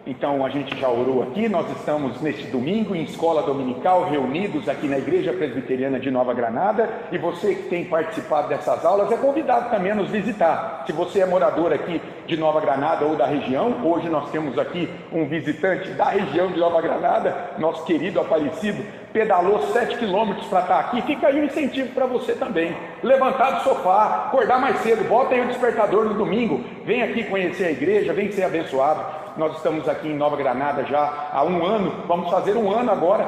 Então a gente já orou aqui, nós estamos neste domingo em escola dominical, reunidos aqui na Igreja Presbiteriana de Nova Granada, e você que tem participado dessas aulas é convidado também a nos visitar. Se você é morador aqui de Nova Granada ou da região, hoje nós temos aqui um visitante da região de Nova Granada, nosso querido Aparecido, pedalou 7 quilômetros para estar aqui. Fica aí um incentivo para você também, levantar do sofá, acordar mais cedo, bota aí o despertador no domingo, vem aqui conhecer a igreja, vem ser abençoado. Nós estamos aqui em Nova Granada já há um ano, vamos fazer um ano agora,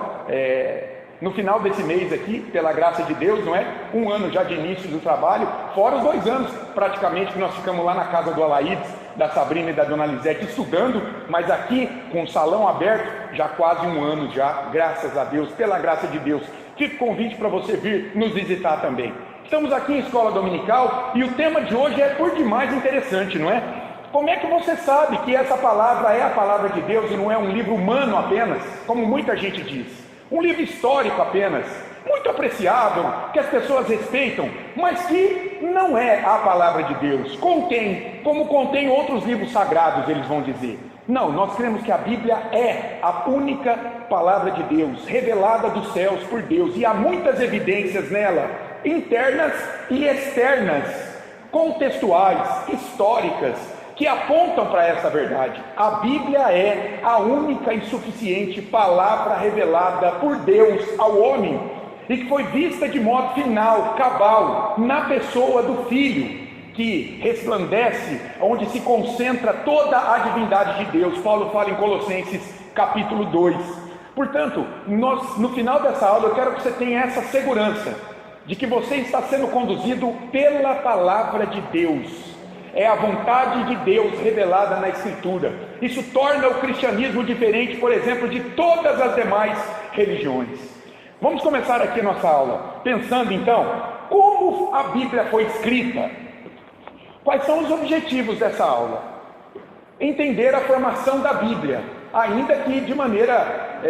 no final desse mês aqui, pela graça de Deus, não é? Um ano já de início do trabalho, fora os 2 anos praticamente que nós ficamos lá na casa do Alaídes, da Sabrina e da Dona Lisete estudando, mas aqui com o salão aberto, já quase um ano já, graças a Deus, pela graça de Deus. Fica o convite para você vir nos visitar também. Estamos aqui em escola dominical e o tema de hoje é por demais interessante, não é? Como é que você sabe que essa palavra é a palavra de Deus e não é um livro humano apenas, como muita gente diz? Um livro histórico apenas, muito apreciado, que as pessoas respeitam, mas que não é a palavra de Deus. Contém, como contém outros livros sagrados, eles vão dizer. Não, nós cremos que a Bíblia é a única palavra de Deus, revelada dos céus por Deus, e há muitas evidências nela, internas e externas, contextuais, históricas, que apontam para essa verdade. A Bíblia é a única e suficiente palavra revelada por Deus ao homem, e que foi vista de modo final, cabal, na pessoa do Filho, que resplandece, onde se concentra toda a divindade de Deus. Paulo fala em Colossenses capítulo 2. Portanto, no final dessa aula eu quero que você tenha essa segurança, de que você está sendo conduzido pela palavra de Deus. É a vontade de Deus revelada na Escritura. Isso torna o cristianismo diferente, por exemplo, de todas as demais religiões. Vamos começar aqui a nossa aula, pensando então, como a Bíblia foi escrita? Quais são os objetivos dessa aula? Entender a formação da Bíblia, ainda que de maneira,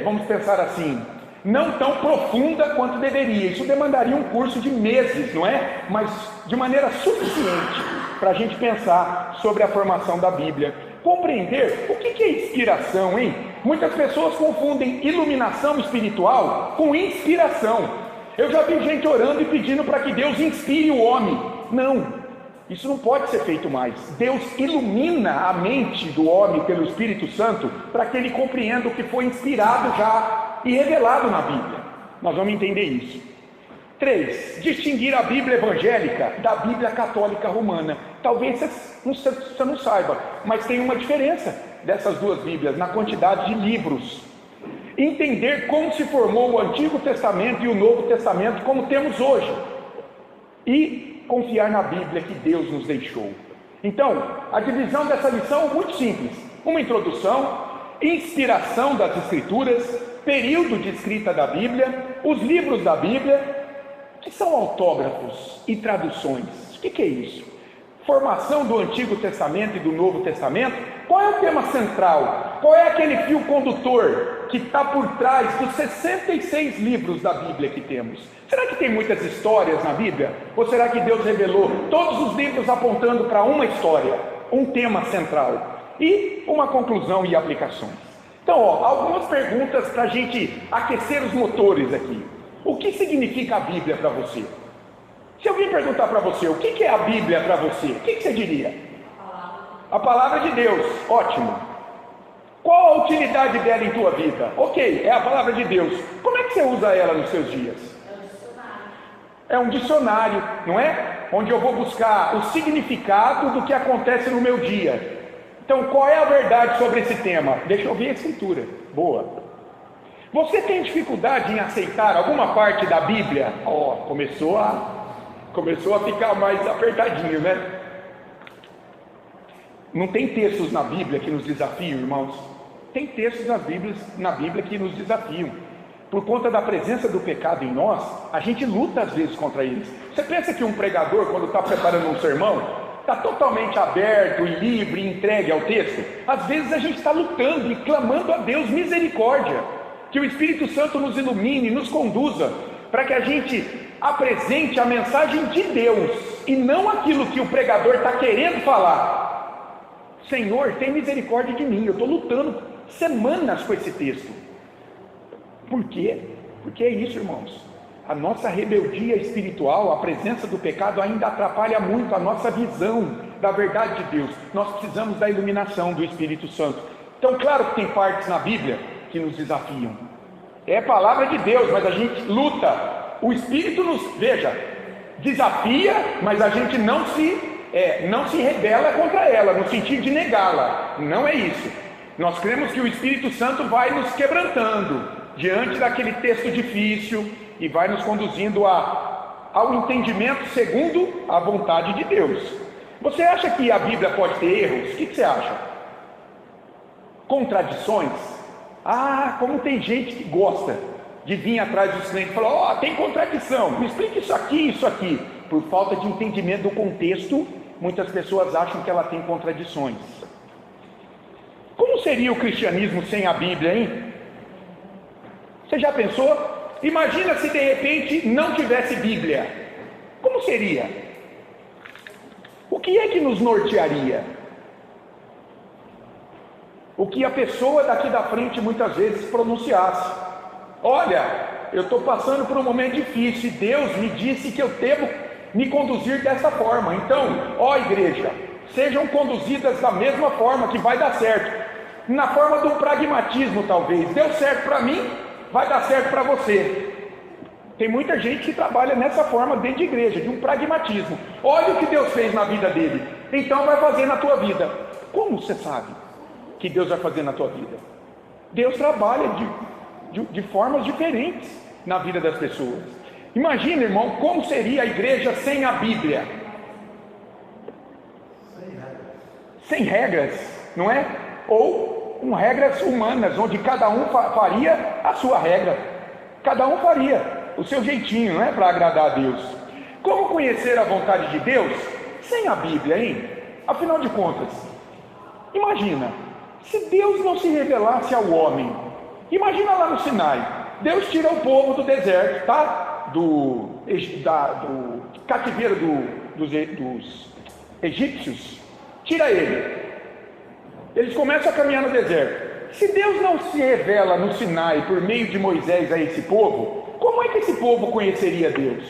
vamos pensar assim, não tão profunda quanto deveria. Isso demandaria um curso de meses, não é? Mas de maneira suficiente para a gente pensar sobre a formação da Bíblia. Compreender o que é inspiração, hein? Muitas pessoas confundem iluminação espiritual com inspiração. Eu já vi gente orando e pedindo para que Deus inspire o homem. Não, isso não pode ser feito mais. Deus ilumina a mente do homem pelo Espírito Santo para que ele compreenda o que foi inspirado já e revelado na Bíblia. Nós vamos entender isso. 3. Distinguir a Bíblia evangélica da Bíblia católica romana. Talvez você não saiba, mas tem uma diferença dessas duas Bíblias na quantidade de livros. Entender como se formou o Antigo Testamento e o Novo Testamento como temos hoje. E confiar na Bíblia que Deus nos deixou. Então, a divisão dessa lição é muito simples. Uma introdução, inspiração das Escrituras, período de escrita da Bíblia, os livros da Bíblia, que são autógrafos e traduções. O que é isso? Formação do Antigo Testamento e do Novo Testamento. Qual é o tema central? Qual é aquele fio condutor que está por trás dos 66 livros da Bíblia que temos? Será que tem muitas histórias na Bíblia? Ou será que Deus revelou todos os livros apontando para uma história, um tema central? E uma conclusão e aplicações. Então, algumas perguntas para a gente aquecer os motores aqui. O que significa a Bíblia para você? Se alguém perguntar para você, o que é a Bíblia para você? O que você diria? A palavra de Deus. Ótimo. Qual a utilidade dela em tua vida? Ok, é a palavra de Deus. Como é que você usa ela nos seus dias? É um dicionário, não é? Onde eu vou buscar o significado do que acontece no meu dia. Então, qual é a verdade sobre esse tema? Deixa eu ver a Escritura. Boa. Você tem dificuldade em aceitar alguma parte da Bíblia? Começou a ficar mais apertadinho, né? Não tem textos na Bíblia que nos desafiam, irmãos? Tem textos na Bíblia que nos desafiam. Por conta da presença do pecado em nós, a gente luta às vezes contra eles. Você pensa que um pregador, quando está preparando um sermão, está totalmente aberto e livre e entregue ao texto? Às vezes a gente está lutando e clamando a Deus misericórdia, que o Espírito Santo nos ilumine, nos conduza, para que a gente apresente a mensagem de Deus, e não aquilo que o pregador está querendo falar. Senhor, tem misericórdia de mim. Eu estou lutando semanas com esse texto. Por quê? Porque é isso, irmãos. A nossa rebeldia espiritual, a presença do pecado ainda atrapalha muito a nossa visão da verdade de Deus. Nós precisamos da iluminação do Espírito Santo. Então, claro que tem partes na Bíblia que nos desafiam. É palavra de Deus, mas a gente luta. O Espírito nos, desafia, mas a gente não se rebela contra ela, no sentido de negá-la. Não é isso. Nós cremos que o Espírito Santo vai nos quebrantando diante daquele texto difícil e vai nos conduzindo ao entendimento segundo a vontade de Deus. Você acha que a Bíblia pode ter erros? O que você acha? Contradições? Como tem gente que gosta de vir atrás dos crentes e falar, tem contradição, me explica isso aqui. Por falta de entendimento do contexto, muitas pessoas acham que ela tem contradições. Como seria o cristianismo sem a Bíblia, hein? Você já pensou? Imagina se de repente não tivesse Bíblia. Como seria? O que é que nos nortearia? O que a pessoa daqui da frente muitas vezes pronunciasse. Olha, eu estou passando por um momento difícil e Deus me disse que eu devo me conduzir dessa forma. Então, igreja, sejam conduzidas da mesma forma que vai dar certo. Na forma do pragmatismo, talvez. Deu certo para mim, vai dar certo para você. Tem muita gente que trabalha nessa forma dentro de igreja, de um pragmatismo. Olha o que Deus fez na vida dele, então vai fazer na tua vida. Como você sabe que Deus vai fazer na tua vida? Deus trabalha de formas diferentes na vida das pessoas. Imagina, irmão, como seria a igreja sem a Bíblia? Sem regras, não é? Ou com regras humanas, onde cada um faria a sua regra. Cada um faria o seu jeitinho, não é? Para agradar a Deus. Como conhecer a vontade de Deus sem a Bíblia, hein? Afinal de contas, imagina, se Deus não se revelasse ao homem. Imagina lá no Sinai, Deus tira o povo do deserto, tá? Do cativeiro dos egípcios, tira ele. Eles começam a caminhar no deserto. Se Deus não se revela no Sinai por meio de Moisés a esse povo, como é que esse povo conheceria Deus?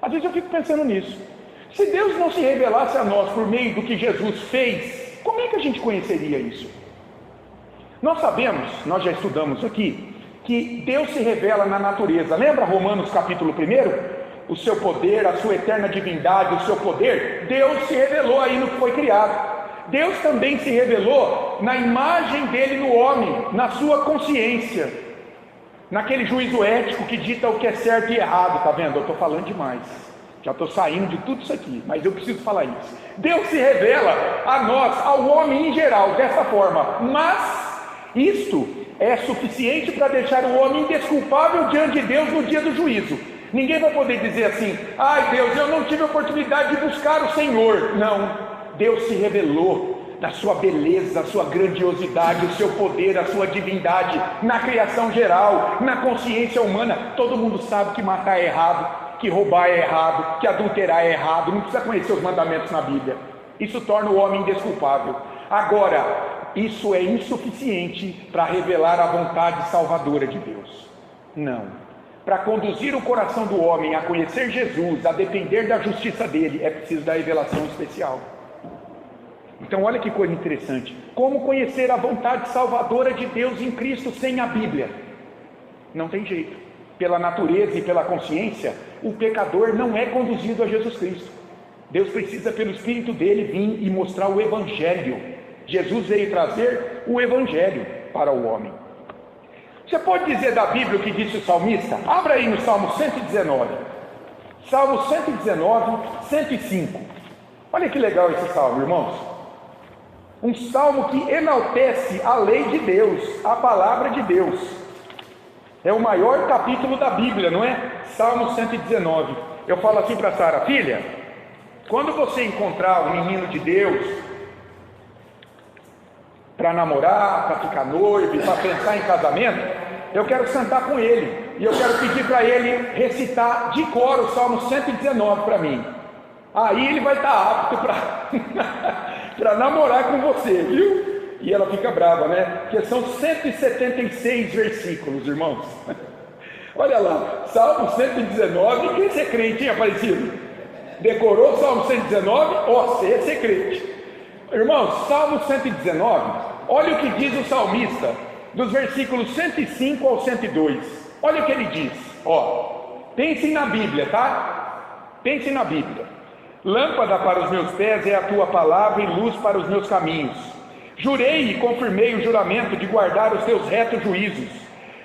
Às vezes eu fico pensando nisso. Se Deus não se revelasse a nós por meio do que Jesus fez, como é que a gente conheceria isso? Nós sabemos, nós já estudamos aqui, que Deus se revela na natureza. Lembra Romanos capítulo 1? O seu poder, a sua eterna divindade, o seu poder, Deus se revelou aí no que foi criado. Deus também se revelou na imagem dele no homem, na sua consciência, naquele juízo ético que dita o que é certo e errado. Tá vendo? Eu estou falando demais, já estou saindo de tudo isso aqui, mas eu preciso falar isso. Deus se revela a nós, ao homem em geral, dessa forma, mas isto é suficiente para deixar o homem indesculpável diante de Deus no dia do juízo. Ninguém vai poder dizer assim, Deus, eu não tive a oportunidade de buscar o Senhor. Não. Deus se revelou da sua beleza, a sua grandiosidade, o seu poder, a sua divindade, na criação geral, na consciência humana. Todo mundo sabe que matar é errado, que roubar é errado, que adulterar é errado, não precisa conhecer os mandamentos na Bíblia. Isso torna o homem indesculpável. Agora, isso é insuficiente para revelar a vontade salvadora de Deus. Não. Para conduzir o coração do homem a conhecer Jesus, a depender da justiça dele, é preciso da revelação especial. Então olha que coisa interessante. Como conhecer a vontade salvadora de Deus em Cristo sem a Bíblia? Não tem jeito. Pela natureza e pela consciência, o pecador não é conduzido a Jesus Cristo. Deus precisa, pelo Espírito dele, vir e mostrar o Evangelho. Jesus veio trazer o Evangelho para o homem. Você pode dizer da Bíblia o que disse o salmista? Abra aí no Salmo 119. Salmo 119, 105. Olha que legal esse salmo, irmãos. Um salmo que enaltece a lei de Deus, a palavra de Deus. É o maior capítulo da Bíblia, não é? Salmo 119. Eu falo assim para Sara, filha, quando você encontrar um menino de Deus para namorar, para ficar noivo, para pensar em casamento, eu quero sentar com ele e eu quero pedir para ele recitar de cor o Salmo 119 para mim. Aí ele vai estar apto para para namorar com você, viu? E ela fica brava, né? Porque são 176 versículos, irmãos. Olha lá, Salmo 119, quem é crente, hein, Aparecido? Decorou o Salmo 119? Ó, você é crente. Irmãos, Salmo 119, olha o que diz o salmista, dos versículos 105 ao 102. Olha o que ele diz, ó. Pensem na Bíblia, tá? Pensem na Bíblia. Lâmpada para os meus pés é a tua palavra e luz para os meus caminhos. Jurei e confirmei o juramento de guardar os teus retos juízos.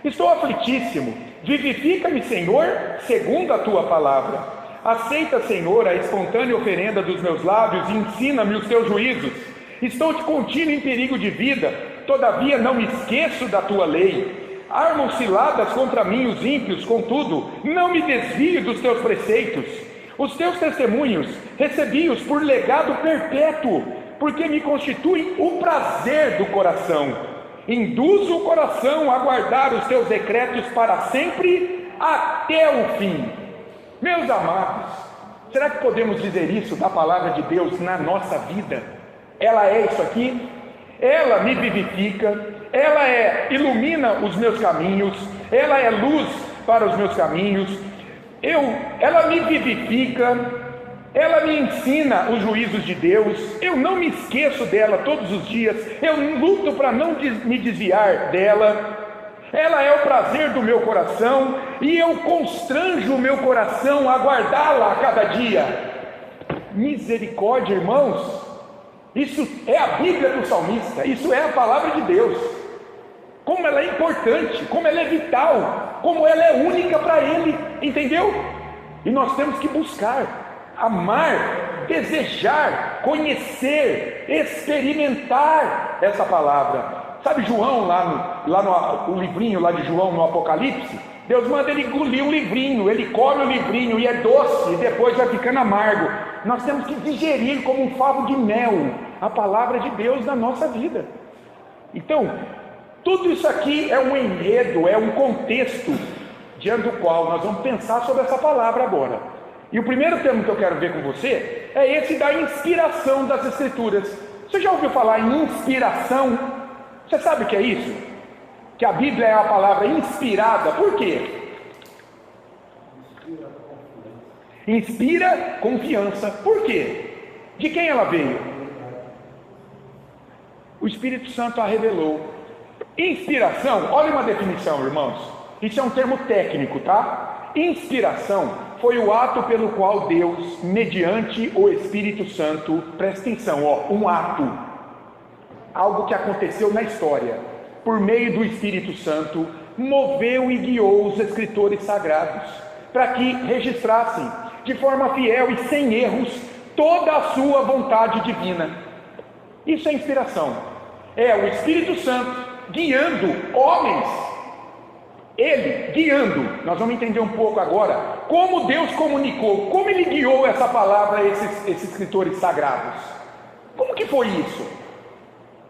Estou aflitíssimo. Vivifica-me, Senhor, segundo a tua palavra. Aceita, Senhor, a espontânea oferenda dos meus lábios e ensina-me os teus juízos. Estou de contínuo em perigo de vida, todavia não me esqueço da tua lei. Armam ciladas contra mim os ímpios, contudo, não me desvio dos teus preceitos. Os teus testemunhos recebi-os por legado perpétuo, porque me constituem o prazer do coração. Induzo o coração a guardar os teus decretos para sempre, até o fim. Meus amados, será que podemos dizer isso da palavra de Deus na nossa vida? Ela é isso aqui? Ela me vivifica, ela ilumina os meus caminhos, ela é luz para os meus caminhos, ela me vivifica, ela me ensina os juízos de Deus, eu não me esqueço dela todos os dias, eu luto para não me desviar dela. Ela é o prazer do meu coração e eu constranjo o meu coração a guardá-la a cada dia. Misericórdia, irmãos, isso é a Bíblia do salmista, isso é a palavra de Deus. Como ela é importante, como ela é vital, como ela é única para Ele, entendeu? E nós temos que buscar, amar, desejar, conhecer, experimentar essa palavra. Sabe João, o livrinho lá de João no Apocalipse? Deus manda ele engolir um livrinho, ele come o livrinho e é doce, e depois vai ficando amargo. Nós temos que digerir como um favo de mel a palavra de Deus na nossa vida. Então, tudo isso aqui é um enredo, é um contexto diante do qual nós vamos pensar sobre essa palavra agora. E o primeiro tema que eu quero ver com você é esse da inspiração das Escrituras. Você já ouviu falar em inspiração? Você sabe o que é isso? Que a Bíblia é a palavra inspirada. Por quê? Inspira confiança. Por quê? De quem ela veio? O Espírito Santo a revelou. Inspiração, olha uma definição, irmãos. Isso é um termo técnico, tá? Inspiração foi o ato pelo qual Deus, mediante o Espírito Santo, presta atenção, ó, um ato, algo que aconteceu na história, por meio do Espírito Santo, moveu e guiou os escritores sagrados, para que registrassem, de forma fiel e sem erros, toda a sua vontade divina. Isso é inspiração, é o Espírito Santo guiando homens, ele guiando. Nós vamos entender um pouco agora, como Deus comunicou, como ele guiou essa palavra a esses escritores sagrados. Como que foi isso?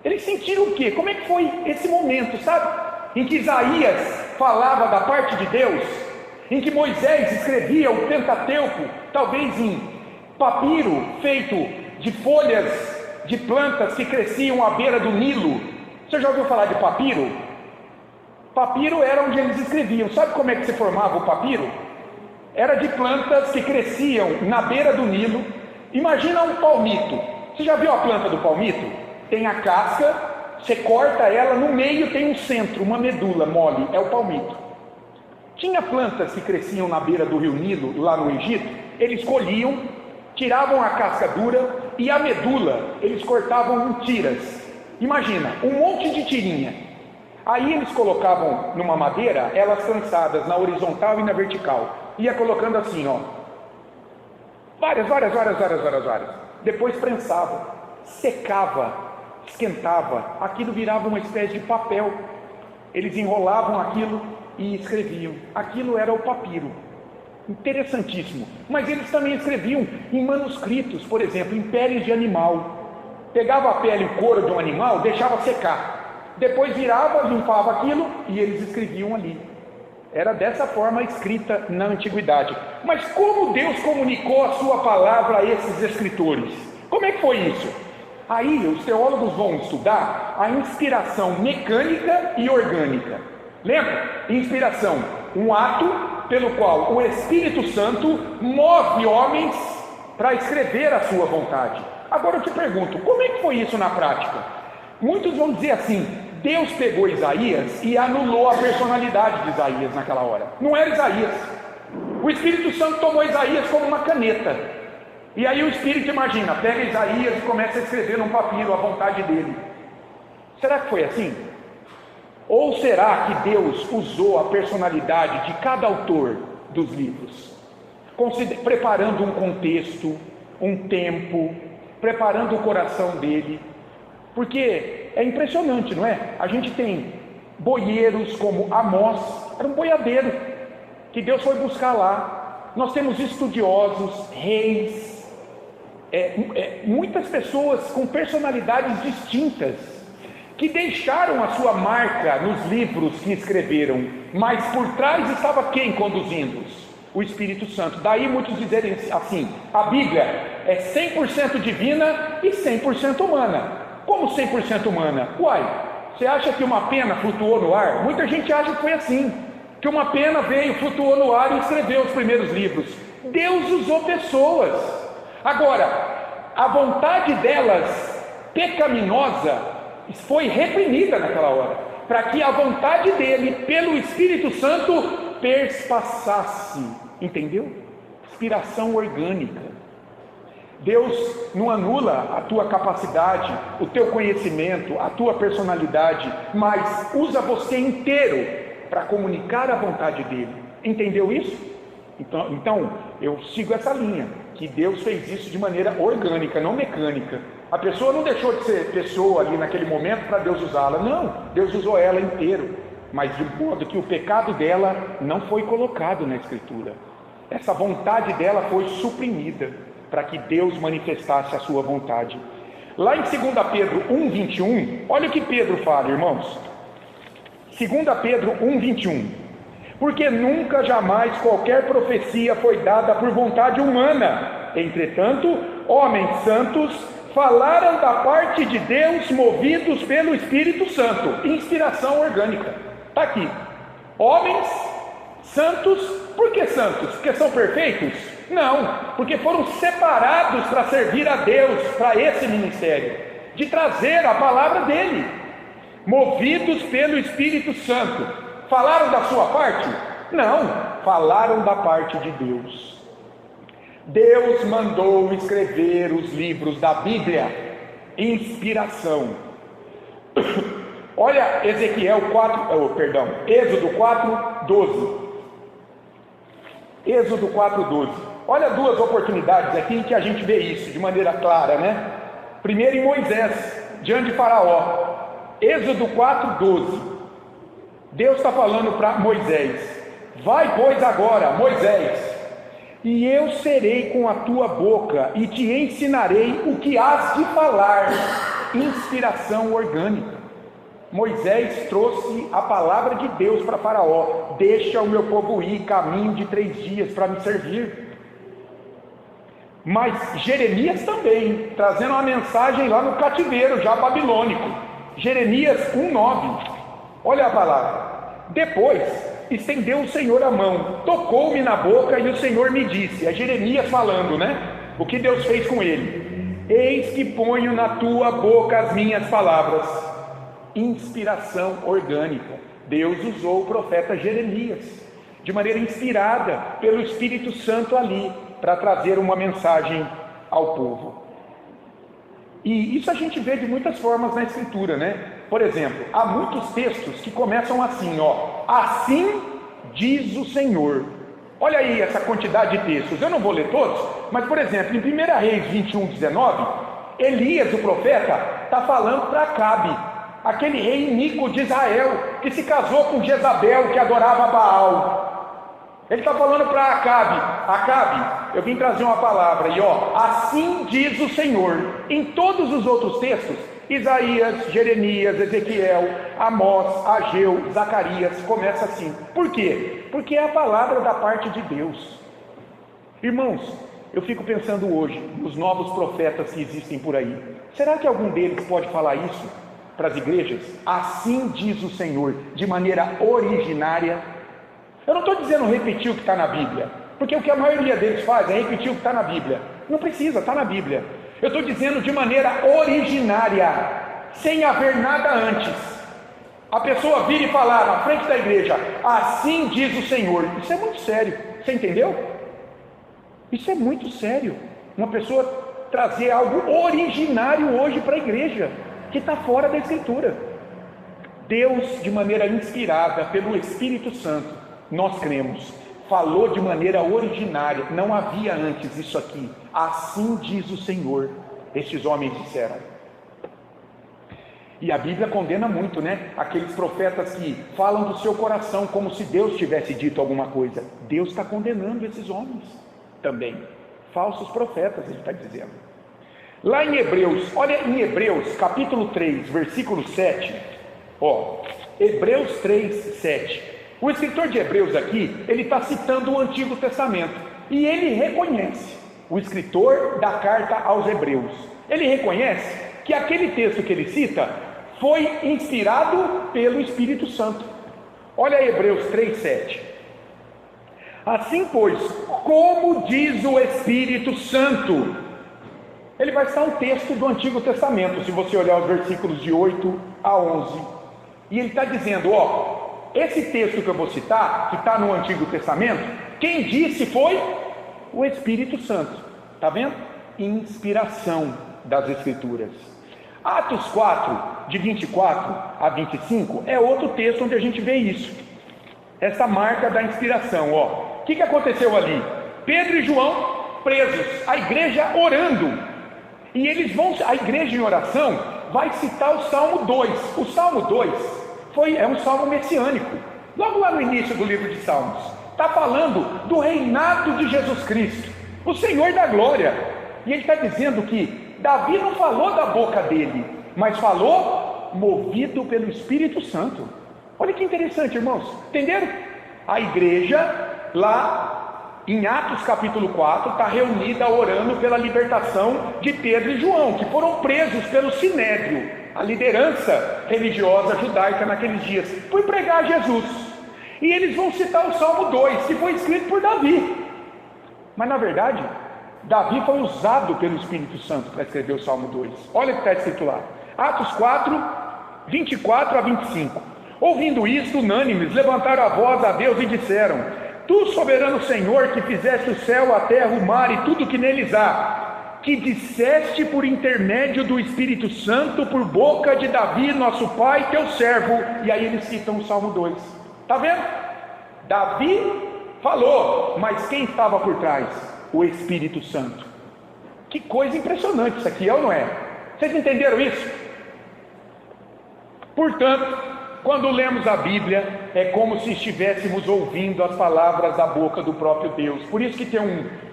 Eles sentiram o quê? Como é que foi esse momento, sabe? Em que Isaías falava da parte de Deus, em que Moisés escrevia o Pentateuco, talvez em papiro feito de folhas de plantas que cresciam à beira do Nilo. Você já ouviu falar de papiro? Papiro era onde eles escreviam. Sabe como é que se formava o papiro? Era de plantas que cresciam na beira do Nilo. Imagina um palmito. Você já viu a planta do palmito? Tem a casca, você corta ela, no meio tem um centro, uma medula mole, é o palmito. Tinha plantas que cresciam na beira do rio Nilo, lá no Egito. Eles colhiam, tiravam a casca dura e a medula eles cortavam em tiras. Imagina, um monte de tirinha. Aí eles colocavam numa madeira, elas trançadas na horizontal e na vertical. Ia colocando assim, ó. Várias. Depois prensava, secava, esquentava. Aquilo virava uma espécie de papel. Eles enrolavam aquilo e escreviam. Aquilo era o papiro. Interessantíssimo. Mas eles também escreviam em manuscritos, por exemplo, em peles de animal. Pegava a pele e o couro de um animal, deixava secar. Depois virava, limpava aquilo e eles escreviam ali. Era dessa forma escrita na antiguidade. Mas como Deus comunicou a sua palavra a esses escritores? Como é que foi isso? Aí os teólogos vão estudar a inspiração mecânica e orgânica. Lembra? Inspiração, um ato pelo qual o Espírito Santo move homens para escrever a sua vontade. Agora eu te pergunto, como é que foi isso na prática? Muitos vão dizer assim: Deus pegou Isaías e anulou a personalidade de Isaías naquela hora. Não era Isaías. O Espírito Santo tomou Isaías como uma caneta. E aí o Espírito, imagina, pega Isaías e começa a escrever num papiro a vontade dele. Será que foi assim? Ou será que Deus usou a personalidade de cada autor dos livros, preparando um contexto, um tempo, preparando o coração dele? Porque é impressionante, não é? A gente tem boieiros como Amós, era um boiadeiro que Deus foi buscar lá. Nós temos estudiosos, reis, muitas pessoas com personalidades distintas, que deixaram a sua marca nos livros que escreveram, mas por trás estava quem conduzindo-os? O Espírito Santo. Daí muitos dizerem assim: a Bíblia é 100% divina e 100% humana. Como 100% humana? Uai, você acha que uma pena flutuou no ar? Muita gente acha que foi assim, que uma pena veio, flutuou no ar e escreveu os primeiros livros. Deus usou pessoas. Agora, a vontade delas pecaminosa foi reprimida naquela hora, para que a vontade dele, pelo Espírito Santo, perspassasse. Entendeu? Inspiração orgânica. Deus não anula a tua capacidade, o teu conhecimento, a tua personalidade, mas usa você inteiro para comunicar a vontade dele. Entendeu isso? Então, eu sigo essa linha, que Deus fez isso de maneira orgânica, não mecânica. A pessoa não deixou de ser pessoa ali naquele momento para Deus usá-la. Não, Deus usou ela inteiro, mas de modo que o pecado dela não foi colocado na Escritura. Essa vontade dela foi suprimida, para que Deus manifestasse a sua vontade. Lá em 2 Pedro 1,21, olha o que Pedro fala, irmãos. 2 Pedro 1,21. Porque nunca, jamais, qualquer profecia foi dada por vontade humana. Entretanto, homens santos falaram da parte de Deus, movidos pelo Espírito Santo. Inspiração orgânica. Está aqui. Homens santos. Por que santos? Porque são perfeitos? Não, porque foram separados para servir a Deus, para esse ministério, de trazer a palavra dele, movidos pelo Espírito Santo. Falaram da sua parte? Não, falaram da parte de Deus. Deus mandou escrever os livros da Bíblia, inspiração. Olha Êxodo 4:12. Êxodo 4:12. Olha duas oportunidades aqui em que a gente vê isso de maneira clara, né? Primeiro em Moisés, diante de Faraó. Êxodo 4:12. Deus está falando para Moisés: vai, pois, agora, Moisés, e eu serei com a tua boca e te ensinarei o que hás de falar. Inspiração orgânica. Moisés trouxe a palavra de Deus para Faraó: deixa o meu povo ir, caminho de 3 dias para me servir. Mas Jeremias também, trazendo uma mensagem lá no cativeiro já babilônico. Jeremias 1:9. Olha a palavra: depois estendeu o Senhor a mão, tocou-me na boca e o Senhor me disse. É Jeremias falando, né? O que Deus fez com ele: eis que ponho na tua boca as minhas palavras. Inspiração orgânica. Deus usou o profeta Jeremias de maneira inspirada pelo Espírito Santo ali, para trazer uma mensagem ao povo. E isso a gente vê de muitas formas na Escritura, né? Por exemplo, há muitos textos que começam assim, ó: assim diz o Senhor. Olha aí essa quantidade de textos. Eu não vou ler todos, mas por exemplo, em 1 Reis 21:19, Elias, o profeta, está falando para Acabe, aquele rei iníquo de Israel, que se casou com Jezabel, que adorava Baal. Ele está falando para Acabe: Acabe, eu vim trazer uma palavra, e ó, assim diz o Senhor. Em todos os outros textos, Isaías, Jeremias, Ezequiel, Amós, Ageu, Zacarias, começa assim. Por quê? Porque é a palavra da parte de Deus. Irmãos, eu fico pensando hoje nos novos profetas que existem por aí. Será que algum deles pode falar isso para as igrejas? Assim diz o Senhor, de maneira originária. Eu não estou dizendo repetir o que está na Bíblia, porque o que a maioria deles faz é repetir o que está na Bíblia. Não precisa, está na Bíblia. Eu estou dizendo de maneira originária, sem haver nada antes. A pessoa vir e falar na frente da igreja, assim diz o Senhor. Isso é muito sério, você entendeu? Isso é muito sério. Uma pessoa trazer algo originário hoje para a igreja, que está fora da Escritura. Deus, de maneira inspirada pelo Espírito Santo, nós cremos, falou de maneira originária, não havia antes isso aqui. Assim diz o Senhor, estes homens disseram. E a Bíblia condena muito, né? Aqueles profetas que falam do seu coração como se Deus tivesse dito alguma coisa. Deus está condenando esses homens também. Falsos profetas, ele está dizendo. Lá em Hebreus, olha em Hebreus capítulo 3, versículo 7. Hebreus 3, 7. O escritor de Hebreus aqui, ele está citando o Antigo Testamento. E ele reconhece, o escritor da carta aos Hebreus, ele reconhece que aquele texto que ele cita foi inspirado pelo Espírito Santo. Olha Hebreus 3:7. Assim pois, como diz o Espírito Santo, ele vai citar um texto do Antigo Testamento, se você olhar os versículos de 8 a 11, e ele está dizendo, esse texto que eu vou citar, que está no Antigo Testamento, quem disse foi o Espírito Santo, está vendo? Inspiração das Escrituras. Atos 4, de 24 a 25, é outro texto onde a gente vê isso, essa marca da inspiração. O que aconteceu ali? Pedro e João presos, a igreja orando, e eles vão, a igreja em oração vai citar o Salmo 2. O Salmo 2 é um salmo messiânico, logo lá no início do livro de Salmos, está falando do reinado de Jesus Cristo, o Senhor da glória, e ele está dizendo que Davi não falou da boca dele, mas falou movido pelo Espírito Santo. Olha que interessante, irmãos, entenderam? A igreja lá em Atos capítulo 4 está reunida orando pela libertação de Pedro e João, que foram presos pelo Sinédrio, a liderança religiosa judaica naqueles dias, foi pregar Jesus, e eles vão citar o Salmo 2, que foi escrito por Davi, mas na verdade Davi foi usado pelo Espírito Santo para escrever o Salmo 2. Olha o que está escrito lá, Atos 4, 24 a 25. Ouvindo isto, unânimes, levantaram a voz a Deus e disseram: Tu, soberano Senhor, que fizeste o céu, a terra, o mar e tudo que neles há, que disseste por intermédio do Espírito Santo, por boca de Davi, nosso pai, teu servo. E aí eles citam o Salmo 2. Está vendo? Davi falou, mas quem estava por trás? O Espírito Santo. Que coisa impressionante isso aqui, é ou não é? Vocês entenderam isso? Portanto, quando lemos a Bíblia, é como se estivéssemos ouvindo as palavras da boca do próprio Deus. Por isso que tem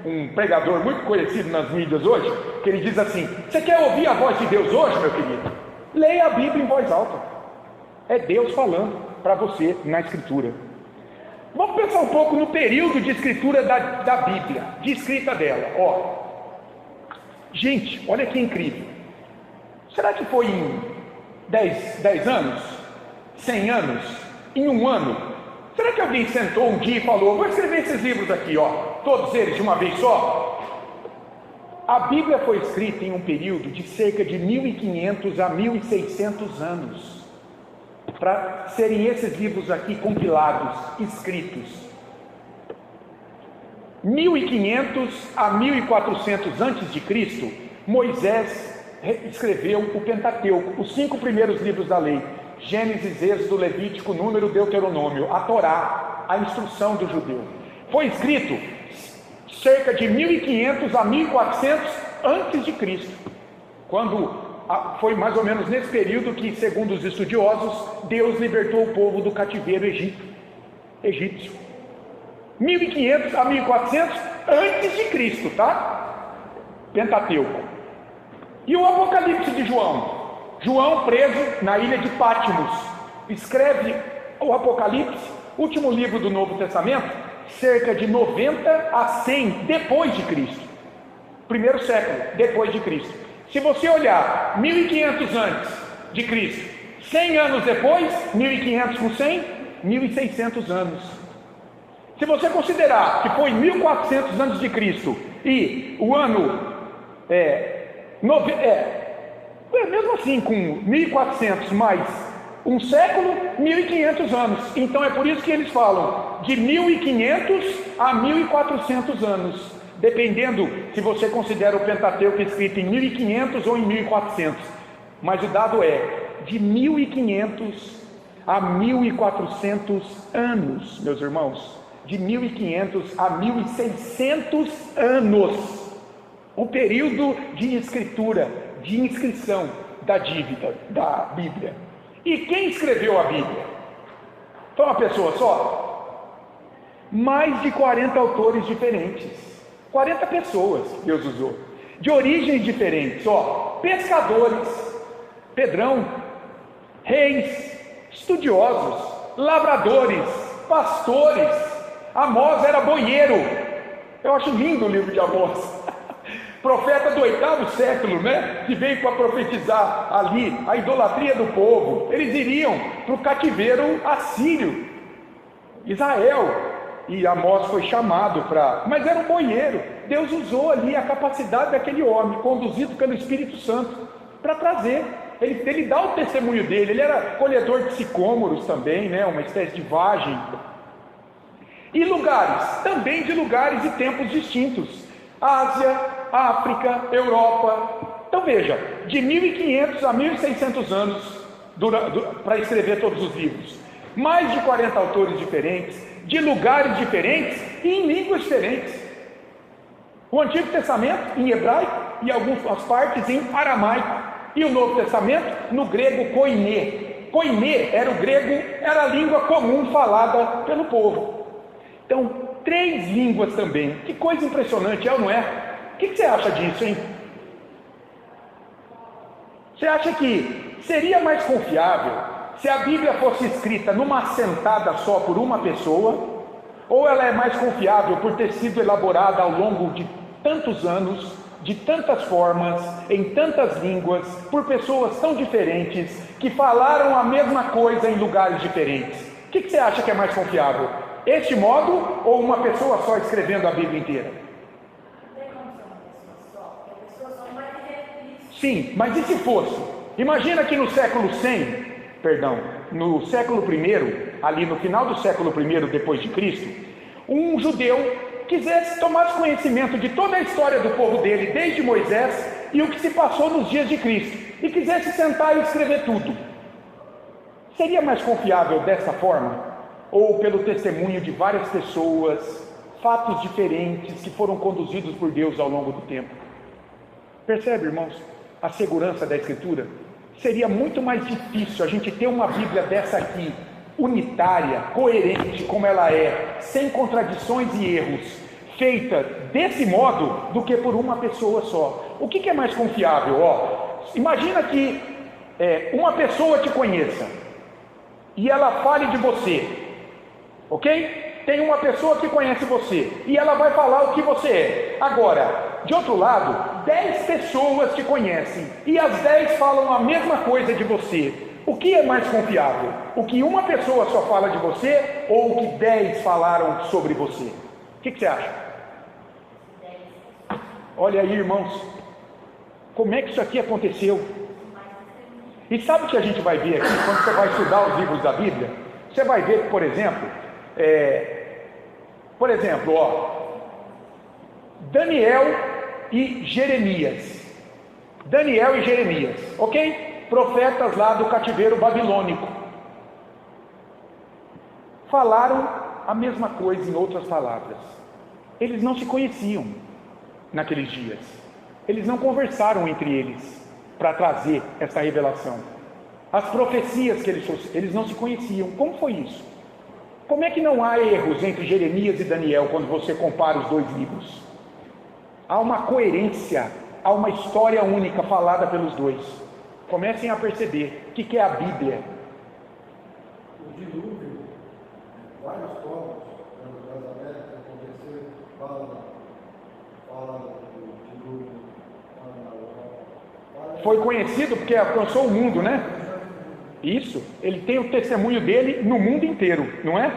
um pregador muito conhecido nas mídias hoje, que ele diz assim: você quer ouvir a voz de Deus hoje, meu querido? Leia a Bíblia em voz alta. É Deus falando para você na Escritura. Vamos pensar um pouco no período de escritura da Bíblia, de escrita dela. Gente, olha que incrível. Será que foi em 10 anos? 100 anos? Em um ano? Será que alguém sentou um dia e falou: vou escrever esses livros aqui, todos eles de uma vez só? A Bíblia foi escrita em um período de cerca de 1500 a 1600 anos, para serem esses livros aqui compilados, escritos. 1500 a 1400 antes de Cristo, Moisés escreveu o Pentateuco, os 5 primeiros livros da lei: Gênesis, Êxodo, Levítico, Número, Deuteronômio, a Torá, a instrução do judeu. Foi escrito cerca de 1500 a 1400 antes de Cristo, quando foi mais ou menos nesse período que, segundo os estudiosos, Deus libertou o povo do cativeiro egípcio. 1500 a 1400 antes de Cristo, tá? Pentateuco. E o Apocalipse de João? João, preso na ilha de Patmos, escreve o Apocalipse, último livro do Novo Testamento, cerca de 90 a 100 depois de Cristo. primeiro século depois de Cristo. Se você olhar 1500 antes de Cristo, 100 anos depois, 1500 com 100, 1600 anos. Se você considerar que foi 1400 antes de Cristo e o ano mesmo assim, com 1400 mais um século, 1500 anos. Então é por isso que eles falam de 1500 a 1400 anos, dependendo se você considera o Pentateuco escrito em 1500 ou em 1400. Mas o dado é de 1500 a 1400 anos, meus irmãos. De 1500 a 1600 anos. O período de escritura, de inscrição da dívida, da Bíblia. E quem escreveu a Bíblia? Foi uma pessoa só? Mais de 40 autores diferentes. 40 pessoas Deus usou. De origens diferentes, pescadores, Pedrão, reis, estudiosos, lavradores, pastores. Amós era boieiro. Eu acho lindo o livro de Amós. Profeta do 8º século, né? Que veio para profetizar ali a idolatria do povo. Eles iriam para o cativeiro assírio, Israel. E Amós foi chamado para... Mas era um boieiro. Deus usou ali a capacidade daquele homem, conduzido pelo Espírito Santo, para trazer. Ele dá o testemunho dele. Ele era colhedor de sicômoros também, né? Uma espécie de vagem. E lugares, também de lugares e tempos distintos. Ásia, África, Europa. Então veja, de 1500 a 1600 anos para escrever todos os livros. Mais de 40 autores diferentes, de lugares diferentes e em línguas diferentes. O Antigo Testamento em hebraico e algumas partes em aramaico. E o Novo Testamento no grego koiné. Koiné era o grego, era a língua comum falada pelo povo. Então, 3 línguas também. Que coisa impressionante, é ou não é? O que você acha disso, hein? Você acha que seria mais confiável se a Bíblia fosse escrita numa sentada só por uma pessoa? Ou ela é mais confiável por ter sido elaborada ao longo de tantos anos, de tantas formas, em tantas línguas, por pessoas tão diferentes, que falaram a mesma coisa em lugares diferentes? O que você acha que é mais confiável? Este modo ou uma pessoa só escrevendo a Bíblia inteira? Não tem como ser uma pessoa só, porque a pessoa só não vai ter isso. Sim, mas e se fosse? Imagina que no século 100, no século I, ali no final do século I depois de Cristo, um judeu quisesse tomar conhecimento de toda a história do povo dele, desde Moisés e o que se passou nos dias de Cristo, e quisesse sentar e escrever tudo. Seria mais confiável dessa forma? Ou pelo testemunho de várias pessoas, fatos diferentes que foram conduzidos por Deus ao longo do tempo? Percebe, irmãos, a segurança da Escritura? Seria muito mais difícil a gente ter uma Bíblia dessa aqui, unitária, coerente como ela é, sem contradições e erros, feita desse modo, do que por uma pessoa só. O que é mais confiável? Imagina que uma pessoa te conheça e ela fale de você. Ok? Tem uma pessoa que conhece você e ela vai falar o que você é. Agora, de outro lado, 10 pessoas te conhecem e as 10 falam a mesma coisa de você. O que é mais confiável? O que uma pessoa só fala de você ou o que 10 falaram sobre você? O que você acha? Olha aí, irmãos, como é que isso aqui aconteceu? E sabe o que a gente vai ver aqui quando você vai estudar os livros da Bíblia? Você vai ver que, por exemplo, Daniel e Jeremias. Daniel e Jeremias, ok? Profetas lá do cativeiro babilônico. Falaram a mesma coisa em outras palavras. Eles não se conheciam naqueles dias. Eles não conversaram entre eles para trazer essa revelação. As profecias que eles não se conheciam. Como foi isso? Como é que não há erros entre Jeremias e Daniel quando você compara os dois livros? Há uma coerência, há uma história única falada pelos dois. Comecem a perceber o que é a Bíblia. O dilúvio, vários povos das Américas aconteceram, Foi conhecido porque alcançou o mundo, né? Isso, ele tem o testemunho dele no mundo inteiro, não é?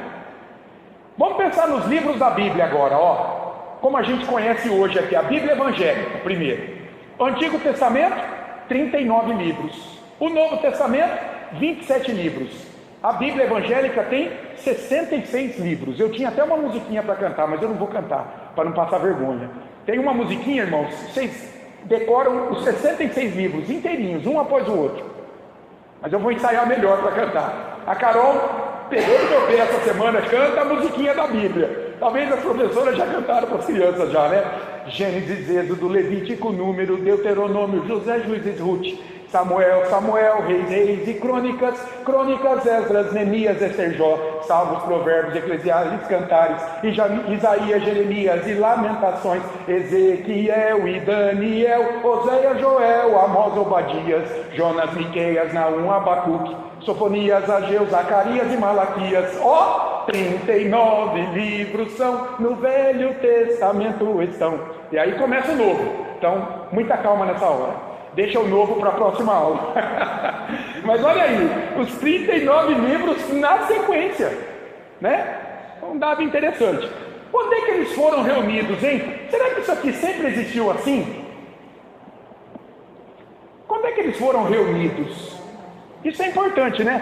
Vamos pensar nos livros da Bíblia agora, ó. Como a gente conhece hoje aqui, a Bíblia evangélica, primeiro. O Antigo Testamento, 39 livros. O Novo Testamento, 27 livros. A Bíblia evangélica tem 66 livros. Eu tinha até uma musiquinha para cantar, mas eu não vou cantar, para não passar vergonha. Tem uma musiquinha, irmãos, vocês decoram os 66 livros inteirinhos, um após o outro. Mas eu vou ensaiar melhor para cantar. A Carol pegou no meu pé essa semana, canta a musiquinha da Bíblia. Talvez as professoras já cantaram para as crianças já, né? Gênesis, Êxodo, Levítico, Número, Deuteronômio, José, Juízes, Ruth, Samuel, Reis e Crônicas, Esdras, Neemias, Ester, Jó, Salmos, Provérbios, Eclesiastes, Cantares, Isaías, Jeremias e Lamentações, Ezequiel e Daniel, Oséias, Joel, Amós, Obadias, Jonas, Miqueias, Naum, Abacuque, Sofonias, Ageu, Zacarias e Malaquias. Ó, 39 livros são, no Velho Testamento estão. E aí começa o Novo. Então, muita calma nessa hora. Deixa o Novo para a próxima aula. Mas olha aí, os 39 livros na sequência, né? Um dado interessante. Quando é que eles foram reunidos, hein? Será que isso aqui sempre existiu assim? Quando é que eles foram reunidos? Isso é importante, né?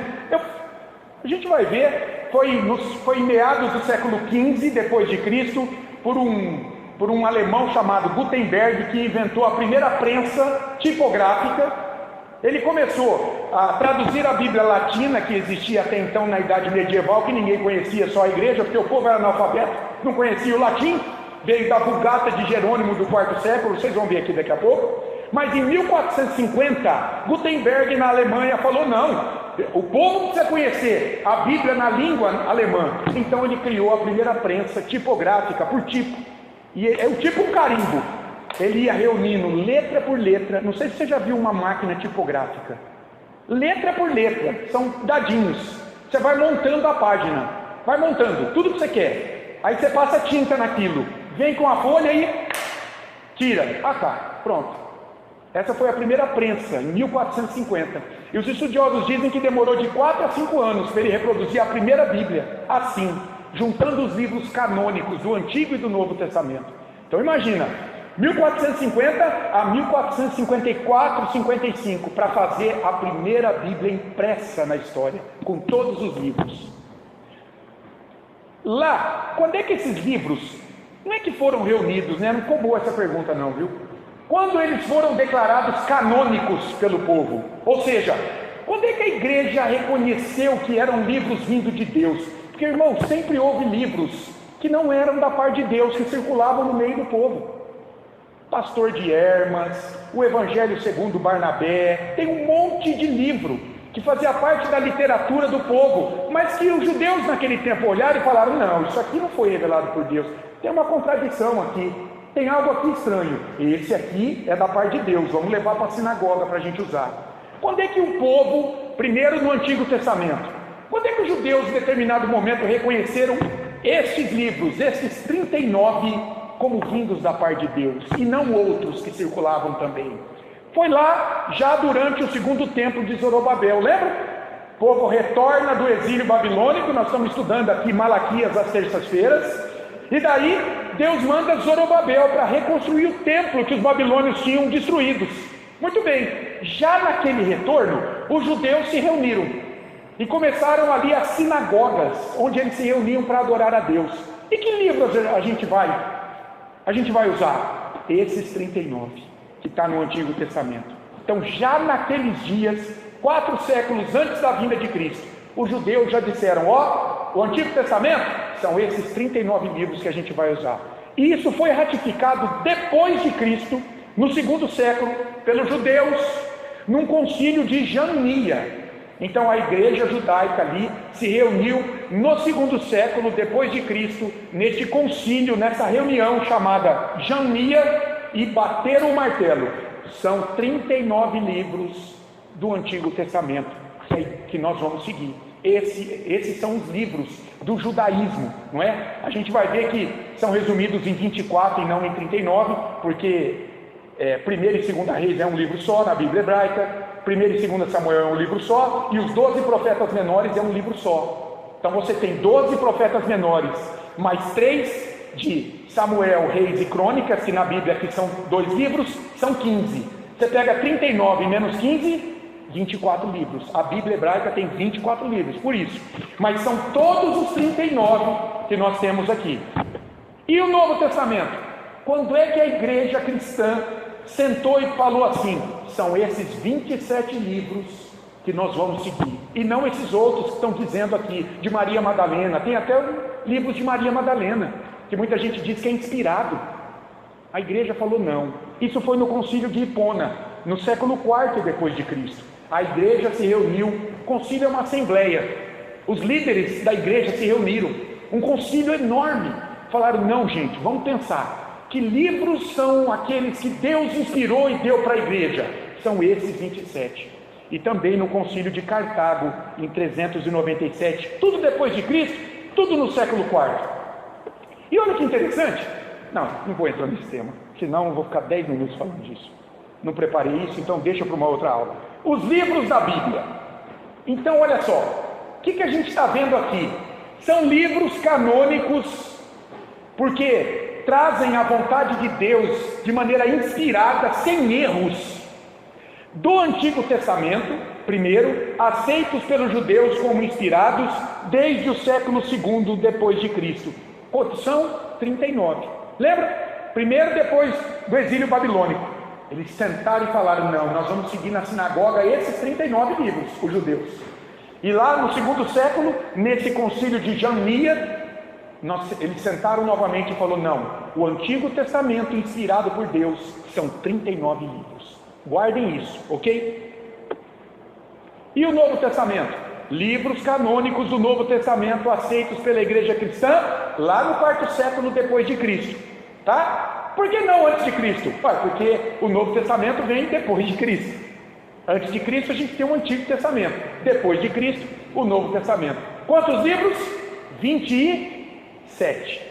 A gente vai ver, foi em meados do século XV depois de Cristo, por um alemão chamado Gutenberg, que inventou a primeira prensa tipográfica. Ele começou a traduzir a Bíblia Latina, que existia até então na Idade Medieval, que ninguém conhecia, só a igreja, porque o povo era analfabeto, não conhecia o latim, veio da Vulgata de Jerônimo do quarto século, vocês vão ver aqui daqui a pouco. Mas em 1450, Gutenberg na Alemanha falou: não, o povo precisa conhecer a Bíblia na língua alemã. Então ele criou a primeira prensa tipográfica, por tipo. E é o tipo um carimbo. Ele ia reunindo letra por letra. Não sei se você já viu uma máquina tipográfica. Letra por letra, são dadinhos. Você vai montando a página, vai montando tudo que você quer. Aí você passa tinta naquilo, vem com a folha e tira. Ah tá, pronto. Essa foi a primeira prensa, em 1450. E os estudiosos dizem que demorou de 4 a 5 anos para ele reproduzir a primeira Bíblia, assim, juntando os livros canônicos do Antigo e do Novo Testamento. Então imagina, 1450 a 1454, 55, para fazer a primeira Bíblia impressa na história, com todos os livros. Lá, quando é que esses livros, não é que foram reunidos, né? Não ficou boa essa pergunta não, viu? Quando eles foram declarados canônicos pelo povo, ou seja, quando é que a igreja reconheceu que eram livros vindos de Deus? Porque, irmão, sempre houve livros que não eram da parte de Deus, que circulavam no meio do povo. Pastor de Hermas, o Evangelho segundo Barnabé, tem um monte de livro que fazia parte da literatura do povo, mas que os judeus naquele tempo olharam e falaram: não, isso aqui não foi revelado por Deus, tem uma contradição aqui. Tem algo aqui estranho. Esse aqui é da parte de Deus, vamos levar para a sinagoga para a gente usar. Quando é que o povo, primeiro no Antigo Testamento, quando é que os judeus em determinado momento reconheceram estes livros, esses 39, como vindos da parte de Deus, e não outros que circulavam também? Foi lá, já durante o segundo templo de Zorobabel, lembra? O povo retorna do exílio babilônico, nós estamos estudando aqui Malaquias às terças-feiras, e daí Deus manda Zorobabel para reconstruir o templo que os babilônios tinham destruídos. Muito bem, já naquele retorno, os judeus se reuniram e começaram ali as sinagogas, onde eles se reuniam para adorar a Deus. E que livros a gente vai usar? Esses 39, que está no Antigo Testamento. Então, já naqueles dias, 4 séculos antes da vinda de Cristo, os judeus já disseram: ó, o Antigo Testamento são esses 39 livros que a gente vai usar. E isso foi ratificado depois de Cristo, no segundo século, pelos judeus, num concílio de Jamnia. Então a igreja judaica ali se reuniu no segundo século depois de Cristo, neste concílio, nessa reunião chamada Jamnia, e bateram o martelo. São 39 livros do Antigo Testamento que nós vamos seguir. Esses são os livros do judaísmo, não é? A gente vai ver que são resumidos em 24 e não em 39, porque 1º e 2ª Reis é um livro só na Bíblia hebraica, 1º e 2ª Samuel é um livro só, e os 12 profetas menores é um livro só. Então você tem 12 profetas menores, mais 3 de Samuel, Reis e Crônicas, que na Bíblia aqui são 2 livros, são 15. Você pega 39 menos 15, 24 livros. A Bíblia hebraica tem 24 livros, por isso. Mas são todos os 39 que nós temos aqui. E o Novo Testamento? Quando é que a igreja cristã sentou e falou assim: são esses 27 livros que nós vamos seguir, e não esses outros que estão dizendo aqui, de Maria Madalena. Tem até livros de Maria Madalena, que muita gente diz que é inspirado. A igreja falou não. Isso foi no concílio de Hipona, no século IV depois de Cristo. A igreja se reuniu. O concílio é uma assembleia. Os líderes da igreja se reuniram. Um concílio enorme. Falaram: não, gente, vamos pensar. Que livros são aqueles que Deus inspirou e deu para a igreja? São esses 27. E também no concílio de Cartago, em 397. Tudo depois de Cristo, tudo no século IV. E olha que interessante. Não vou entrar nesse tema, senão eu vou ficar 10 minutos falando disso. Não preparei isso, então deixa para uma outra aula. Os livros da Bíblia. Então olha só, o que a gente está vendo aqui? São livros canônicos, porque trazem a vontade de Deus de maneira inspirada, sem erros, do Antigo Testamento, primeiro, aceitos pelos judeus como inspirados desde o século II depois de Cristo. Quantos são? 39. Lembra? Primeiro, depois do exílio babilônico. Eles sentaram e falaram: não, nós vamos seguir na sinagoga esses 39 livros, os judeus. E lá no segundo século, nesse concílio de Jamnia, eles sentaram novamente e falaram: não, o Antigo Testamento inspirado por Deus são 39 livros. Guardem isso, ok? E o Novo Testamento? Livros canônicos do Novo Testamento aceitos pela igreja cristã lá no quarto século depois de Cristo, tá? Por que não antes de Cristo? Porque o Novo Testamento vem depois de Cristo. Antes de Cristo a gente tem o Antigo Testamento, depois de Cristo o Novo Testamento. Quantos livros? 27.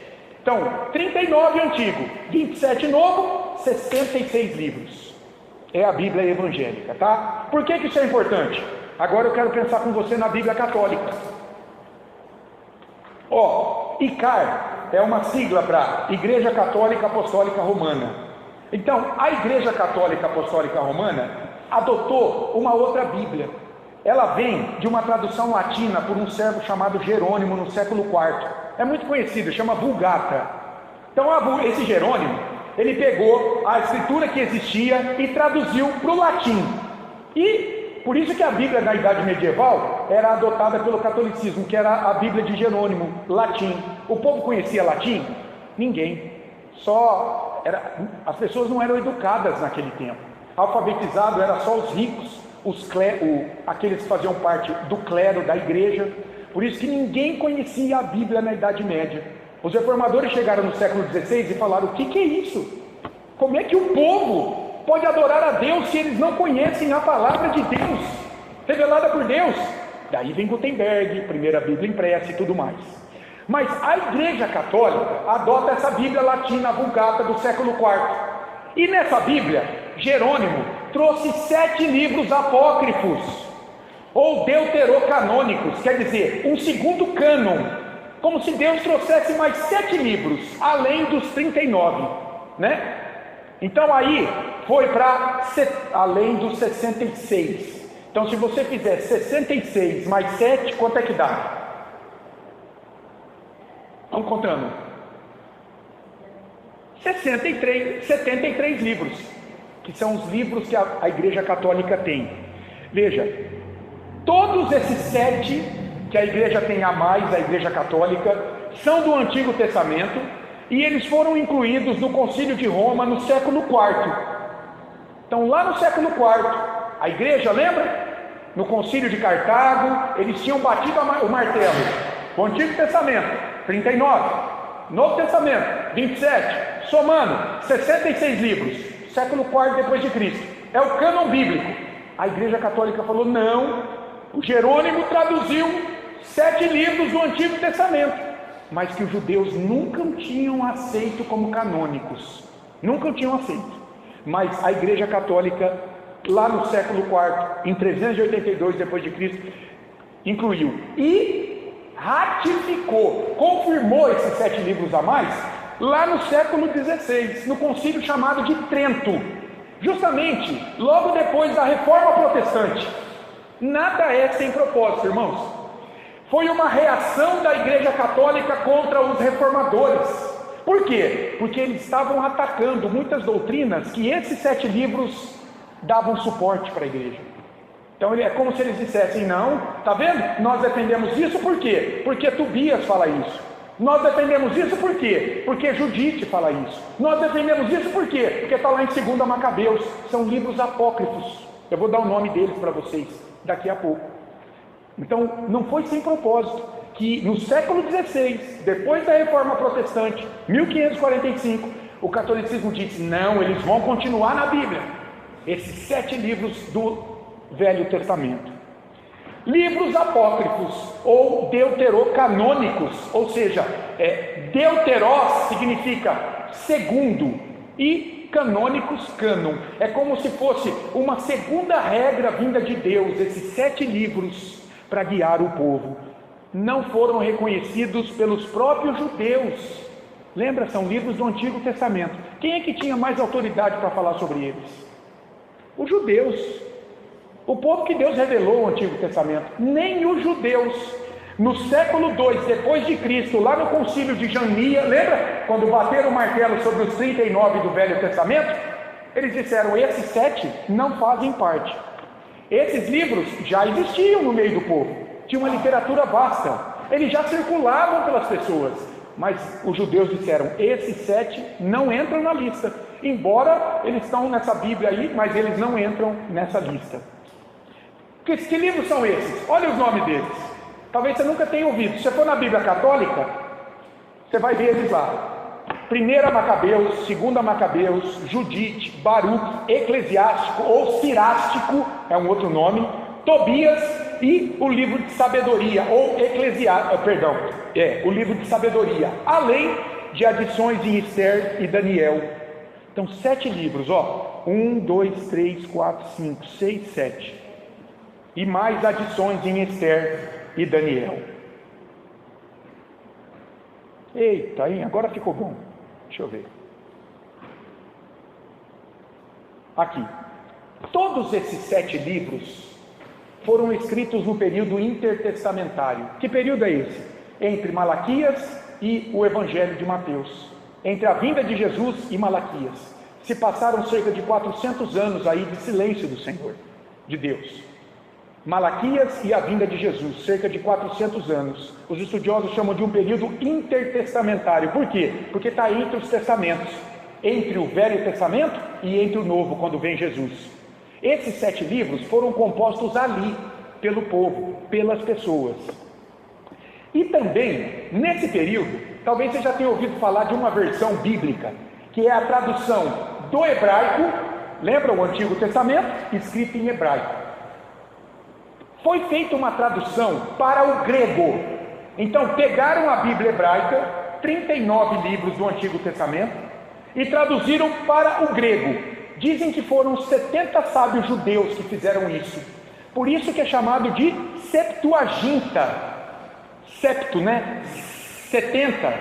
Então 39 Antigo, 27 Novo, 66 livros. É a Bíblia evangélica, tá? Por que isso é importante? Agora eu quero pensar com você na Bíblia católica. ICAR é uma sigla para Igreja Católica Apostólica Romana. Então, a Igreja Católica Apostólica Romana adotou uma outra Bíblia. Ela vem de uma tradução latina por um servo chamado Jerônimo no século IV. É muito conhecido, chama Vulgata. Então, esse Jerônimo, ele pegou a escritura que existia e traduziu para o latim. E por isso que a Bíblia da Idade Medieval era adotada pelo catolicismo, que era a Bíblia de Jerônimo, latim. O povo conhecia latim? Ninguém. As pessoas não eram educadas naquele tempo. Alfabetizado era só os ricos, aqueles que faziam parte do clero da igreja. Por isso que ninguém conhecia a Bíblia na Idade Média. Os reformadores chegaram no século XVI e falaram: o que é isso? Como é que o povo pode adorar a Deus se eles não conhecem a palavra de Deus, revelada por Deus? Daí vem Gutenberg, primeira Bíblia impressa e tudo mais. Mas a Igreja Católica adota essa Bíblia latina Vulgata do século IV. E nessa Bíblia, Jerônimo trouxe 7 livros apócrifos, ou deuterocanônicos, quer dizer, um segundo cânon, como se Deus trouxesse mais 7 livros, além dos 39, né? Então aí foi para além dos 66. Então se você fizer 66 mais 7, quanto é que dá? Vamos contando. 73 livros, que são os livros que a Igreja Católica tem. Veja, todos esses 7 que a igreja tem a mais, a Igreja Católica, são do Antigo Testamento, e eles foram incluídos no Concílio de Roma no século IV. Então lá no século IV, a igreja, lembra? No Concílio de Cartago, eles tinham batido o martelo. O Antigo Testamento, 39. Novo Testamento, 27. Somando, 66 livros. Século IV depois de Cristo. É o cânon bíblico. A Igreja Católica falou: não, o Jerônimo traduziu 7 livros do Antigo Testamento, mas que os judeus nunca tinham aceito como canônicos, nunca tinham aceito. Mas a Igreja Católica, lá no século IV, em 382 depois de Cristo, incluiu e ratificou, confirmou esses 7 livros a mais lá no século XVI, no concílio chamado de Trento, justamente logo depois da Reforma Protestante. Nada é sem propósito, irmãos. Foi uma reação da Igreja Católica contra os reformadores. Por quê? Porque eles estavam atacando muitas doutrinas que esses 7 livros davam suporte para a igreja. Então é como se eles dissessem: não, tá vendo? Nós defendemos isso por quê? Porque Tobias fala isso. Nós defendemos isso por quê? Porque Judite fala isso. Nós defendemos isso por quê? Porque está lá em 2 Macabeus. São livros apócrifos. Eu vou dar o nome deles para vocês daqui a pouco. Então, não foi sem propósito que no século XVI, depois da Reforma Protestante, 1545, o catolicismo disse: não, eles vão continuar na Bíblia. Esses 7 livros do Velho Testamento. Livros apócrifos, ou deuterocanônicos, ou seja, deuterós significa segundo, e canônicos, cânon. É como se fosse uma segunda regra vinda de Deus, esses 7 livros, para guiar o povo. Não foram reconhecidos pelos próprios judeus. Lembra, são livros do Antigo Testamento. Quem é que tinha mais autoridade para falar sobre eles? Os judeus. O povo que Deus revelou o Antigo Testamento. Nem os judeus. No século II depois de Cristo, lá no concílio de Jamnia, lembra? Quando bateram o martelo sobre os 39 do Velho Testamento, eles disseram: esses 7 não fazem parte. Esses livros já existiam no meio do povo, tinha uma literatura vasta, eles já circulavam pelas pessoas, mas os judeus disseram: esses 7 não entram na lista, embora eles estão nessa Bíblia aí, mas eles não entram nessa lista. Que livros são esses? Olha os nomes deles, talvez você nunca tenha ouvido. Se você for na Bíblia Católica, você vai ver eles lá: 1 Macabeus, 2 Macabeus, Judite, Baruque, Eclesiástico ou Sirástico, é um outro nome, Tobias e o livro de sabedoria, ou o livro de sabedoria, além de adições em Esther e Daniel. Então 7 livros, 1, 2, 3, 4, 5, 6, 7, e mais adições em Esther e Daniel. Eita, hein? Agora ficou bom. Deixa eu ver. Aqui. Todos esses 7 livros foram escritos no período intertestamentário. Que período é esse? Entre Malaquias e o Evangelho de Mateus. Entre a vinda de Jesus e Malaquias. Se passaram cerca de 400 anos aí de silêncio do Senhor, de Deus. Malaquias e a vinda de Jesus, cerca de 400 anos. Os estudiosos chamam de um período intertestamentário. Por quê? Porque está entre os testamentos, entre o Velho Testamento e entre o Novo, quando vem Jesus. Esses 7 livros foram compostos ali, pelo povo, pelas pessoas. E também, nesse período, talvez você já tenha ouvido falar de uma versão bíblica, que é a tradução do hebraico, lembra o Antigo Testamento, escrito em hebraico. Foi feita uma tradução para o grego. Então pegaram a Bíblia hebraica, 39 livros do Antigo Testamento, e traduziram para o grego. Dizem que foram 70 sábios judeus que fizeram isso. Por isso que é chamado de Septuaginta. Septo, né? 70.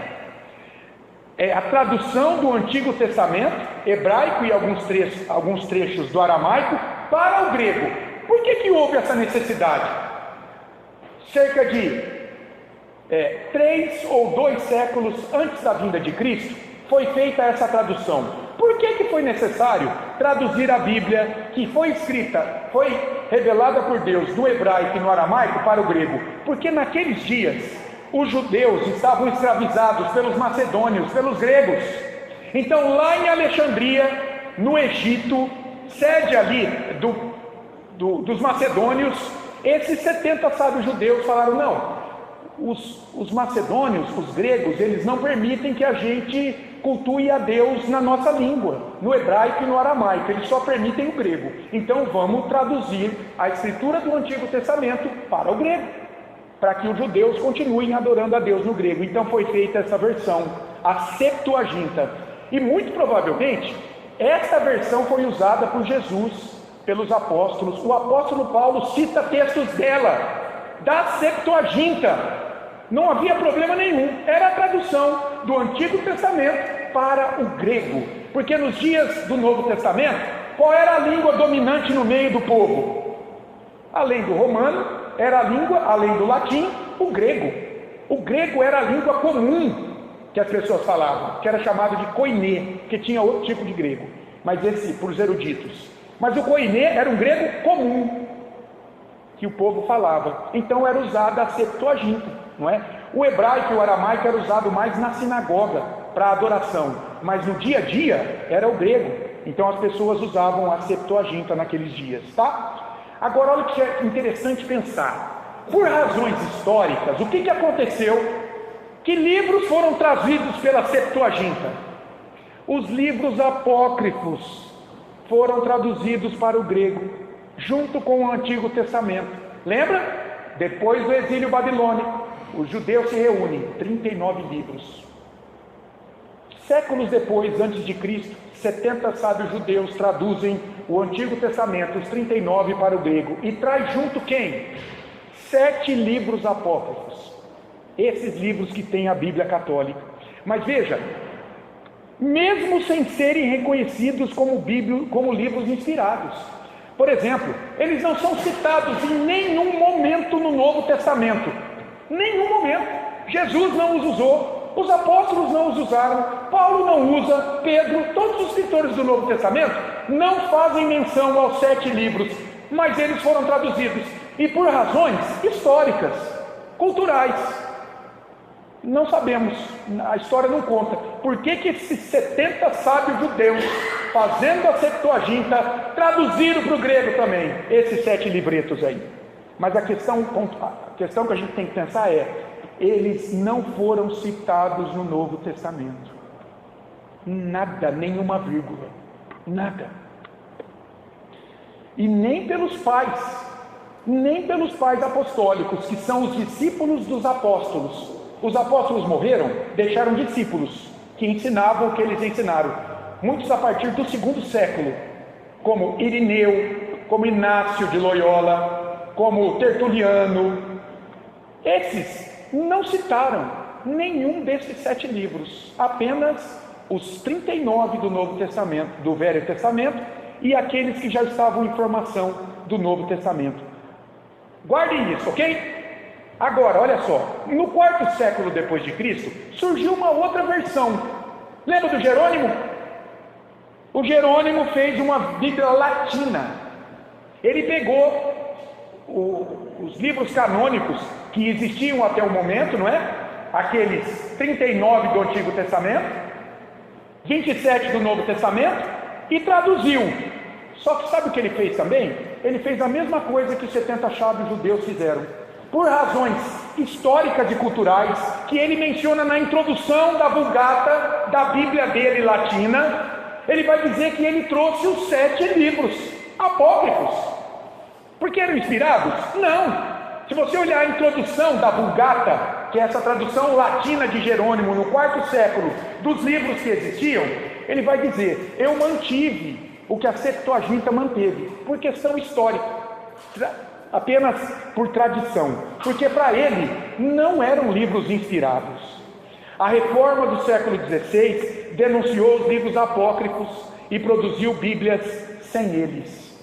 É a tradução do Antigo Testamento, hebraico e alguns trechos do aramaico, para o grego. Por que houve essa necessidade? Cerca de 3 ou 2 séculos antes da vinda de Cristo, foi feita essa tradução. Por que foi necessário traduzir a Bíblia, que foi escrita, foi revelada por Deus no hebraico e no aramaico, para o grego? Porque naqueles dias, os judeus estavam escravizados pelos macedônios, pelos gregos. Então lá em Alexandria, no Egito, sede ali dos macedônios, esses 70 sábios judeus falaram: não, os macedônios, os gregos, eles não permitem que a gente cultue a Deus na nossa língua, no hebraico e no aramaico, eles só permitem o grego. Então vamos traduzir a escritura do Antigo Testamento para o grego. para que os judeus continuem adorando a Deus no grego. Então foi feita essa versão, a Septuaginta. E muito provavelmente, essa versão foi usada por Jesus, pelos apóstolos. O apóstolo Paulo cita textos dela, da Septuaginta. Não havia problema nenhum, era a tradução do Antigo Testamento para o grego. Porque nos dias do Novo Testamento, qual era a língua dominante no meio do povo? Além do romano, era a língua, além do latim, o grego. O grego era a língua comum que as pessoas falavam, que era chamado de koiné, que tinha outro tipo de grego, mas esse para os eruditos. Mas o koiné era um grego comum, que o povo falava. Então era usada a Septuaginta, não é? O hebraico e o aramaico era usado mais na sinagoga, para adoração, mas no dia a dia era o grego. Então as pessoas usavam a Septuaginta naqueles dias, tá? Agora olha o que é interessante pensar. Por razões históricas, o que aconteceu? Que livros foram trazidos pela Septuaginta? Os livros apócrifos foram traduzidos para o grego, junto com o Antigo Testamento. Lembra? Depois do exílio babilônico, os judeus se reúnem, 39 livros. Séculos depois, antes de Cristo, 70 sábios judeus traduzem o Antigo Testamento, os 39 para o grego, e traz junto quem? 7 livros apócrifos. Esses livros que tem a Bíblia católica. Mas veja, mesmo sem serem reconhecidos como livros inspirados, por exemplo, eles não são citados em nenhum momento no Novo Testamento. Nenhum momento. Jesus não os usou, os apóstolos não os usaram, Paulo não usa, Pedro, todos os escritores do Novo Testamento não fazem menção aos 7 livros, mas eles foram traduzidos, e por razões históricas, culturais. Não sabemos, a história não conta. Por que esses 70 sábios judeus, fazendo a Septuaginta, traduziram para o grego também esses 7 livretos aí? Mas a questão que a gente tem que pensar é: eles não foram citados no Novo Testamento. Nada, nenhuma vírgula, nada. E nem pelos pais apostólicos, que são os discípulos dos apóstolos. Os apóstolos morreram, deixaram discípulos que ensinavam o que eles ensinaram. Muitos a partir do 2º século, como Irineu, como Inácio de Loyola, como Tertuliano. Esses não citaram nenhum desses 7 livros, apenas os 39 do Novo Testamento, do Velho Testamento, e aqueles que já estavam em formação do Novo Testamento. Guardem isso, ok? Agora, olha só, no 4º século depois de Cristo, surgiu uma outra versão. Lembra do Jerônimo? O Jerônimo fez uma Bíblia latina. Ele pegou os livros canônicos que existiam até o momento, não é? Aqueles 39 do Antigo Testamento, 27 do Novo Testamento, e traduziu. Só que sabe o que ele fez também? Ele fez a mesma coisa que os 70 sábios judeus fizeram. Por razões históricas e culturais, que ele menciona na introdução da Vulgata, da Bíblia dele latina, ele vai dizer que ele trouxe os 7 livros apócrifos. Porque eram inspirados? Não. Se você olhar a introdução da Vulgata, que é essa tradução latina de Jerônimo no 4º século, dos livros que existiam, ele vai dizer: eu mantive o que a Septuaginta manteve, por questão histórica, apenas por tradição, porque para ele não eram livros inspirados. A reforma do século XVI denunciou os livros apócrifos e produziu bíblias sem eles.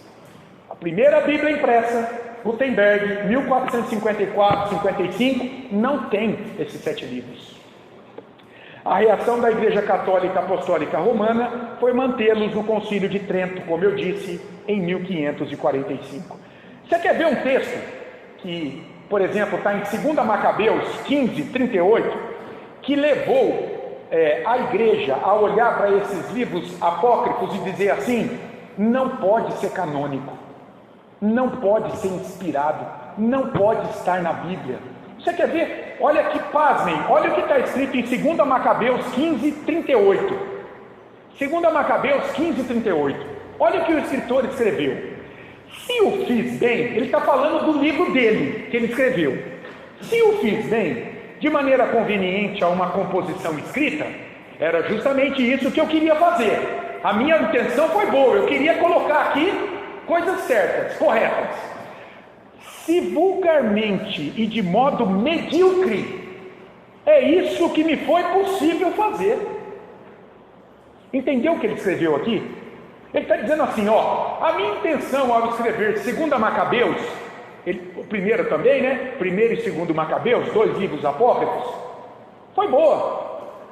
A primeira Bíblia impressa, Gutenberg, 1454-55, não tem esses 7 livros. A reação da Igreja Católica Apostólica Romana foi mantê-los no Concílio de Trento, como eu disse, em 1545. Você quer ver um texto que, por exemplo, está em 2 Macabeus 15:38, que levou a igreja a olhar para esses livros apócrifos e dizer assim: não pode ser canônico, não pode ser inspirado, não pode estar na Bíblia. Você quer ver? Olha que pasmem, olha o que está escrito em 2 Macabeus 15:38. 2 Macabeus 15:38. Olha o que o escritor escreveu. Se o fiz bem, ele está falando do livro dele, que ele escreveu. Se o fiz bem, de maneira conveniente a uma composição escrita, era justamente isso que eu queria fazer. A minha intenção foi boa, eu queria colocar aqui coisas certas, corretas. Se vulgarmente e de modo medíocre, é isso que me foi possível fazer. Entendeu o que ele escreveu aqui? Ele está dizendo assim, ó, a minha intenção ao escrever 2 Macabeus, o primeiro também, né? 1º e 2 Macabeus, 2 livros apócrifos, foi boa.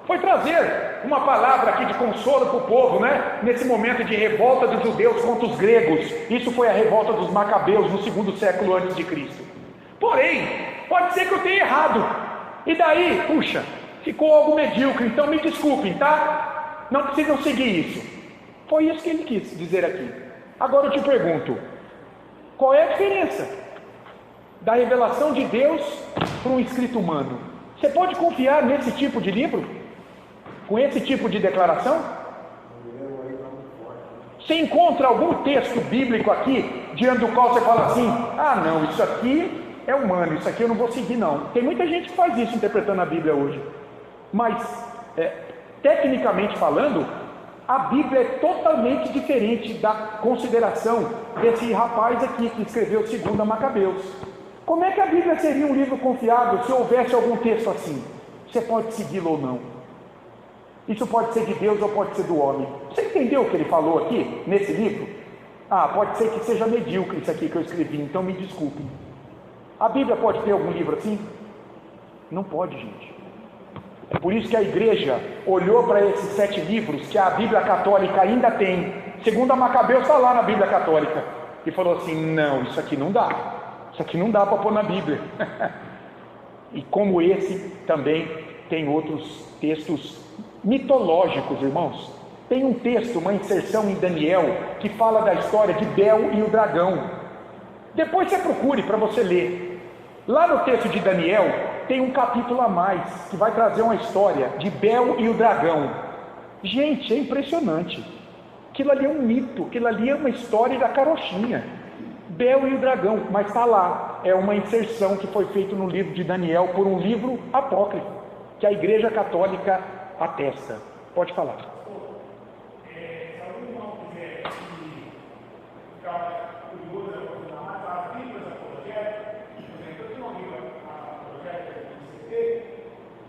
Foi trazer uma palavra aqui de consolo para o povo, né? Nesse momento de revolta dos judeus contra os gregos. Isso foi a revolta dos Macabeus no 2º século antes de Cristo. Porém, pode ser que eu tenha errado. E daí, puxa, ficou algo medíocre, então me desculpem, tá? Não precisam seguir isso. Foi isso que ele quis dizer aqui. Agora eu te pergunto, qual é a diferença da revelação de Deus para um escrito humano? Você pode confiar nesse tipo de livro? Com esse tipo de declaração? Você encontra algum texto bíblico aqui, diante do qual você fala assim, ah não, isso aqui é humano, isso aqui eu não vou seguir não. Tem muita gente que faz isso interpretando a Bíblia hoje. Mas, tecnicamente falando, a Bíblia é totalmente diferente da consideração desse rapaz aqui que escreveu 2 Macabeus. Como é que a Bíblia seria um livro confiável se houvesse algum texto assim? Você pode segui-lo ou não. Isso pode ser de Deus ou pode ser do homem. Você entendeu o que ele falou aqui, nesse livro? Ah, pode ser que seja medíocre isso aqui que eu escrevi, então me desculpem. A Bíblia pode ter algum livro assim? Não pode, gente. É por isso que a igreja olhou para esses 7 livros que a Bíblia Católica ainda tem. 2 Macabeus está lá na Bíblia Católica. E falou assim, não, isso aqui não dá. Isso aqui não dá para pôr na Bíblia. E como esse, também tem outros textos mitológicos, irmãos. Tem um texto, uma inserção em Daniel, que fala da história de Bel e o dragão. Depois você procure para você ler. Lá no texto de Daniel, tem um capítulo a mais, que vai trazer uma história de Bel e o dragão. Gente, é impressionante. Aquilo ali é um mito, aquilo ali é uma história da carochinha. Bel e o dragão, mas está lá. É uma inserção que foi feita no livro de Daniel por um livro apócrifo, que a Igreja Católica atesta. Pode falar. Se algum irmão quiser ficar curioso a Bíblia da projeto, por exemplo, eu tenho uma Bíblia, a projeto do ICT,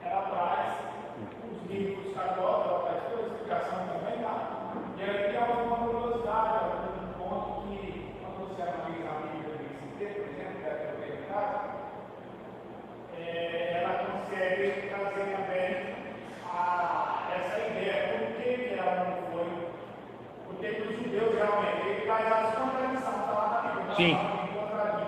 ela traz os livros católicos, ela traz toda a explicação também, tá? E aí tem alguma curiosidade, algum ponto que, quando você analisa a Bíblia do ICT, por exemplo, que é a que eu em casa, ela consegue trazer também essa ideia, por que ela não foi, porque os judeus realmente, ele traz as contradições, está lá na Bíblia. Sim.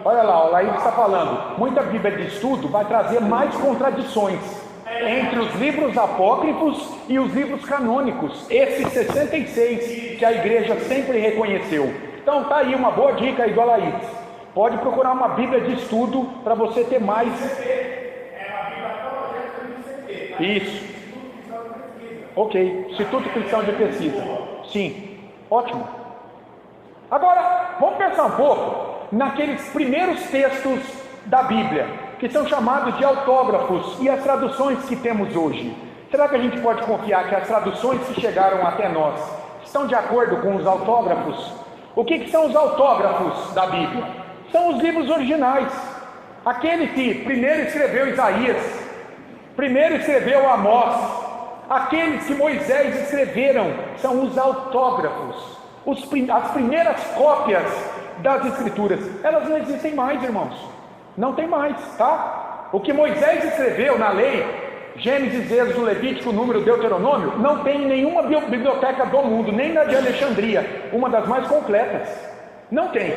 Olha lá, o Laís está falando, muita Bíblia de estudo vai trazer mais contradições entre os livros apócrifos e os livros canônicos, esses 66 que a igreja sempre reconheceu. Então tá aí uma boa dica aí do Laís. Pode procurar uma Bíblia de estudo para você ter mais. É a Bíblia Projeto do ICT. Isso. Ok, Instituto Cristão de Pesquisa. Sim, ótimo. Agora, vamos pensar um pouco naqueles primeiros textos da Bíblia, que são chamados de autógrafos, e as traduções que temos hoje. Será que a gente pode confiar que as traduções que chegaram até nós estão de acordo com os autógrafos? O que são os autógrafos da Bíblia? São os livros originais. Aquele que primeiro escreveu Isaías, primeiro escreveu Amós, aqueles que Moisés escreveram, são os autógrafos, as primeiras cópias das Escrituras. Elas não existem mais, irmãos. Não tem mais, tá? O que Moisés escreveu na lei, Gênesis, Êxodo, Levítico, Número, Deuteronômio, não tem em nenhuma biblioteca do mundo, nem na de Alexandria, uma das mais completas. Não tem.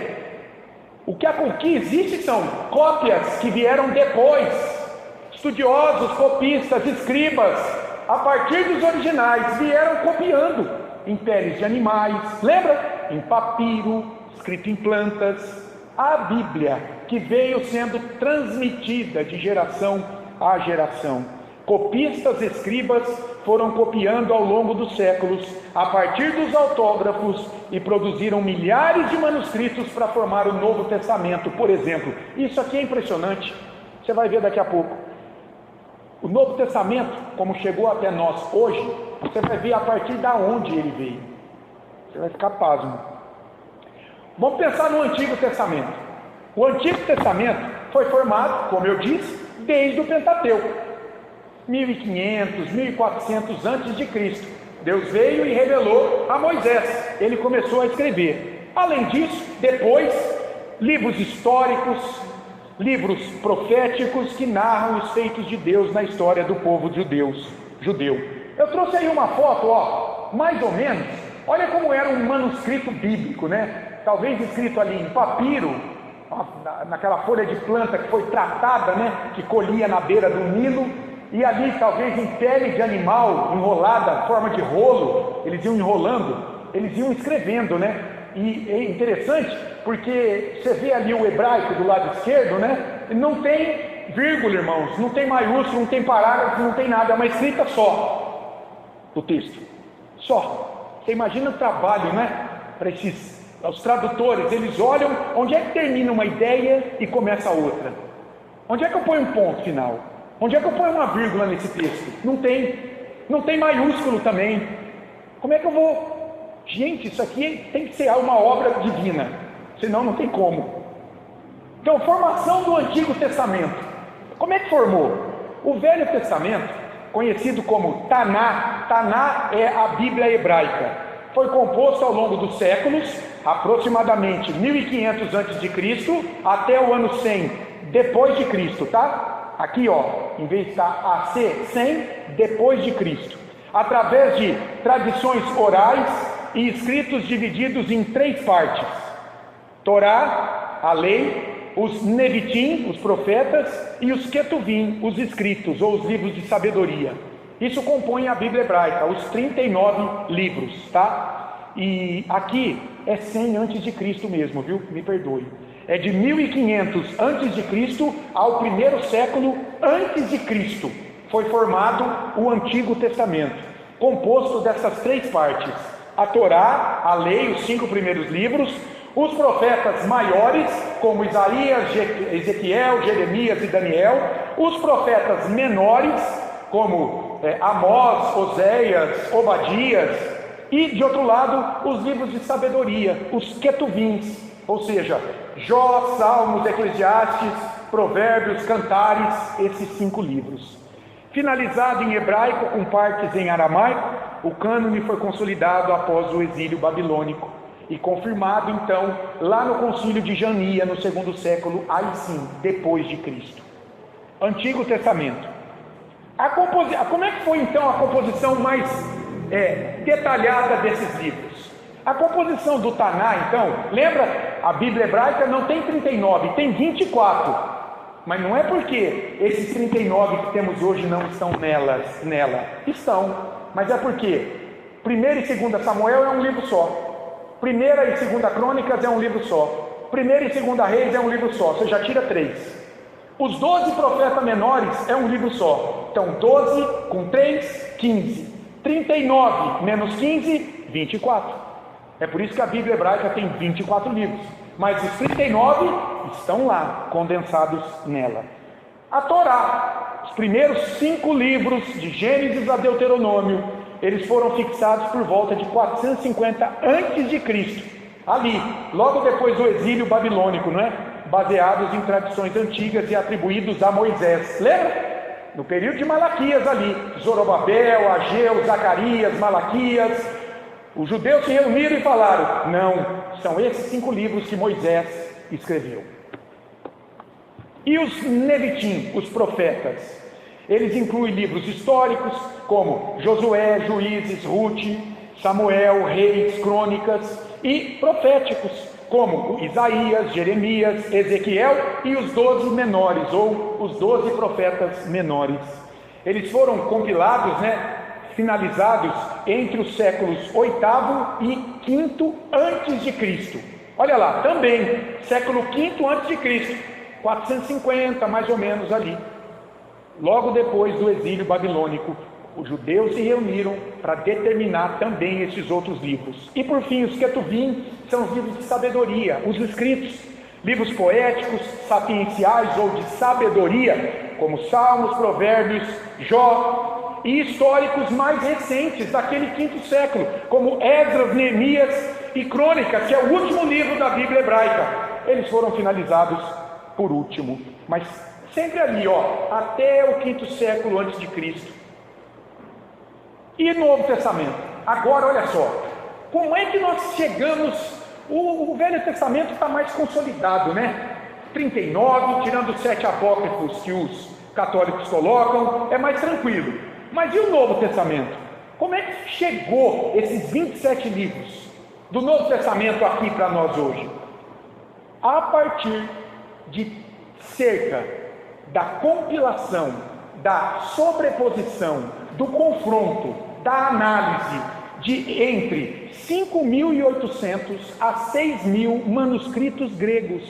O que existe são cópias que vieram depois. Estudiosos, copistas, escribas, a partir dos originais, vieram copiando em peles de animais, lembra? Em papiro, escrito em plantas. A Bíblia, que veio sendo transmitida de geração a geração. Copistas, escribas foram copiando ao longo dos séculos, a partir dos autógrafos, e produziram milhares de manuscritos para formar o Novo Testamento, por exemplo. Isso aqui é impressionante. Você vai ver daqui a pouco. O Novo Testamento, como chegou até nós hoje, você vai ver a partir da onde ele veio. Você vai ficar pasmo. Vamos pensar no Antigo Testamento. O Antigo Testamento foi formado, como eu disse, desde o Pentateuco. 1500, 1400 antes de Cristo. Deus veio e revelou a Moisés. Ele começou a escrever. Além disso, depois, livros históricos, livros proféticos que narram os feitos de Deus na história do povo judeu. Eu trouxe aí uma foto, ó, mais ou menos. Olha como era um manuscrito bíblico, né? Talvez escrito ali em papiro, naquela folha de planta que foi tratada, né? Que colhia na beira do Nilo, e ali talvez em pele de animal enrolada, forma de rolo. Eles iam enrolando, eles iam escrevendo, né? E é interessante porque você vê ali o hebraico do lado esquerdo, né? Não tem vírgula, irmãos, não tem maiúsculo, não tem parágrafo, não tem nada, é uma escrita só o texto, só. Você imagina o trabalho, né? Para os tradutores, eles olham onde é que termina uma ideia e começa a outra. Onde é que eu ponho um ponto final? Onde é que eu ponho uma vírgula nesse texto? Não tem maiúsculo também. Como é que eu vou? Gente, isso aqui tem que ser uma obra divina, senão não tem como. Então, formação do Antigo Testamento. Como é que formou? O Velho Testamento, conhecido como Taná, Taná é a Bíblia hebraica, foi composto ao longo dos séculos, aproximadamente 1500 a.C. até o ano 100 depois de Cristo, tá? Aqui, ó, em vez de estar AC, 100 depois de Cristo, através de tradições orais e escritos divididos em 3 partes: Torá, a lei, os Nevitim, os profetas, e os Ketuvim, os escritos ou os livros de sabedoria. Isso compõe a Bíblia hebraica, os 39 livros, tá? E aqui é 100 antes de Cristo mesmo, viu? Me perdoe. É de 1500 antes de Cristo ao primeiro século antes de Cristo foi formado o Antigo Testamento, composto dessas 3 partes: a Torá, a lei, os 5 primeiros livros, os profetas maiores, como Isaías, Ezequiel, Jeremias e Daniel, os profetas menores, como Amós, Oséias, Obadias, e de outro lado, os livros de sabedoria, os Ketuvins, ou seja, Jó, Salmos, Eclesiastes, Provérbios, Cantares, esses 5 livros. Finalizado em hebraico com partes em aramaico, o cânone foi consolidado após o exílio babilônico e confirmado então lá no concílio de Jania no 2º século, aí sim, depois de Cristo. Antigo Testamento. Como é que foi então a composição mais detalhada desses livros? A composição do Taná, então, lembra? A Bíblia hebraica não tem 39, tem 24. Mas não é porque esses 39 que temos hoje não estão nela. Estão. Mas é porque 1ª e 2ª Samuel é um livro só. 1ª e 2ª Crônicas é um livro só. 1ª e 2ª Reis é um livro só. Você já tira 3. Os 12 profetas menores é um livro só. Então 12 com 3, 15. 39 menos 15, 24. É por isso que a Bíblia hebraica tem 24 livros. Mas os 39 estão lá, condensados nela. A Torá, os primeiros 5 livros, de Gênesis a Deuteronômio, eles foram fixados por volta de 450 a.C., ali, logo depois do exílio babilônico, não é? Baseados em tradições antigas e atribuídos a Moisés. Lembra? No período de Malaquias ali, Zorobabel, Ageu, Zacarias, Malaquias, os judeus se reuniram e falaram: não, são esses 5 livros que Moisés escreveu. E os Nevitim, os profetas, eles incluem livros históricos como Josué, Juízes, Ruth, Samuel, Reis, Crônicas, e proféticos como Isaías, Jeremias, Ezequiel e os 12 menores, ou os 12 profetas menores. Eles foram compilados, finalizados entre os séculos 8º e 5º antes de Cristo. Olha lá, também, século 5º antes de Cristo, 450 mais ou menos ali. Logo depois do exílio babilônico, os judeus se reuniram para determinar também esses outros livros. E por fim, os Ketuvim são os livros de sabedoria, os escritos. Livros poéticos, sapienciais ou de sabedoria, como Salmos, Provérbios, Jó, e históricos mais recentes, daquele 5º século, como Esdras, Neemias e Crônicas, que é o último livro da Bíblia hebraica. Eles foram finalizados por último, mas sempre ali, até o 5º século antes de Cristo. E Novo Testamento? Agora, olha só, como é que nós chegamos? O Velho Testamento está mais consolidado, né? 39, tirando os 7 apócrifos que os católicos colocam, é mais tranquilo. Mas e o Novo Testamento? Como é que chegou esses 27 livros do Novo Testamento aqui para nós hoje? A partir de cerca da compilação, da sobreposição, do confronto, da análise de entre 5.800 a 6.000 manuscritos gregos.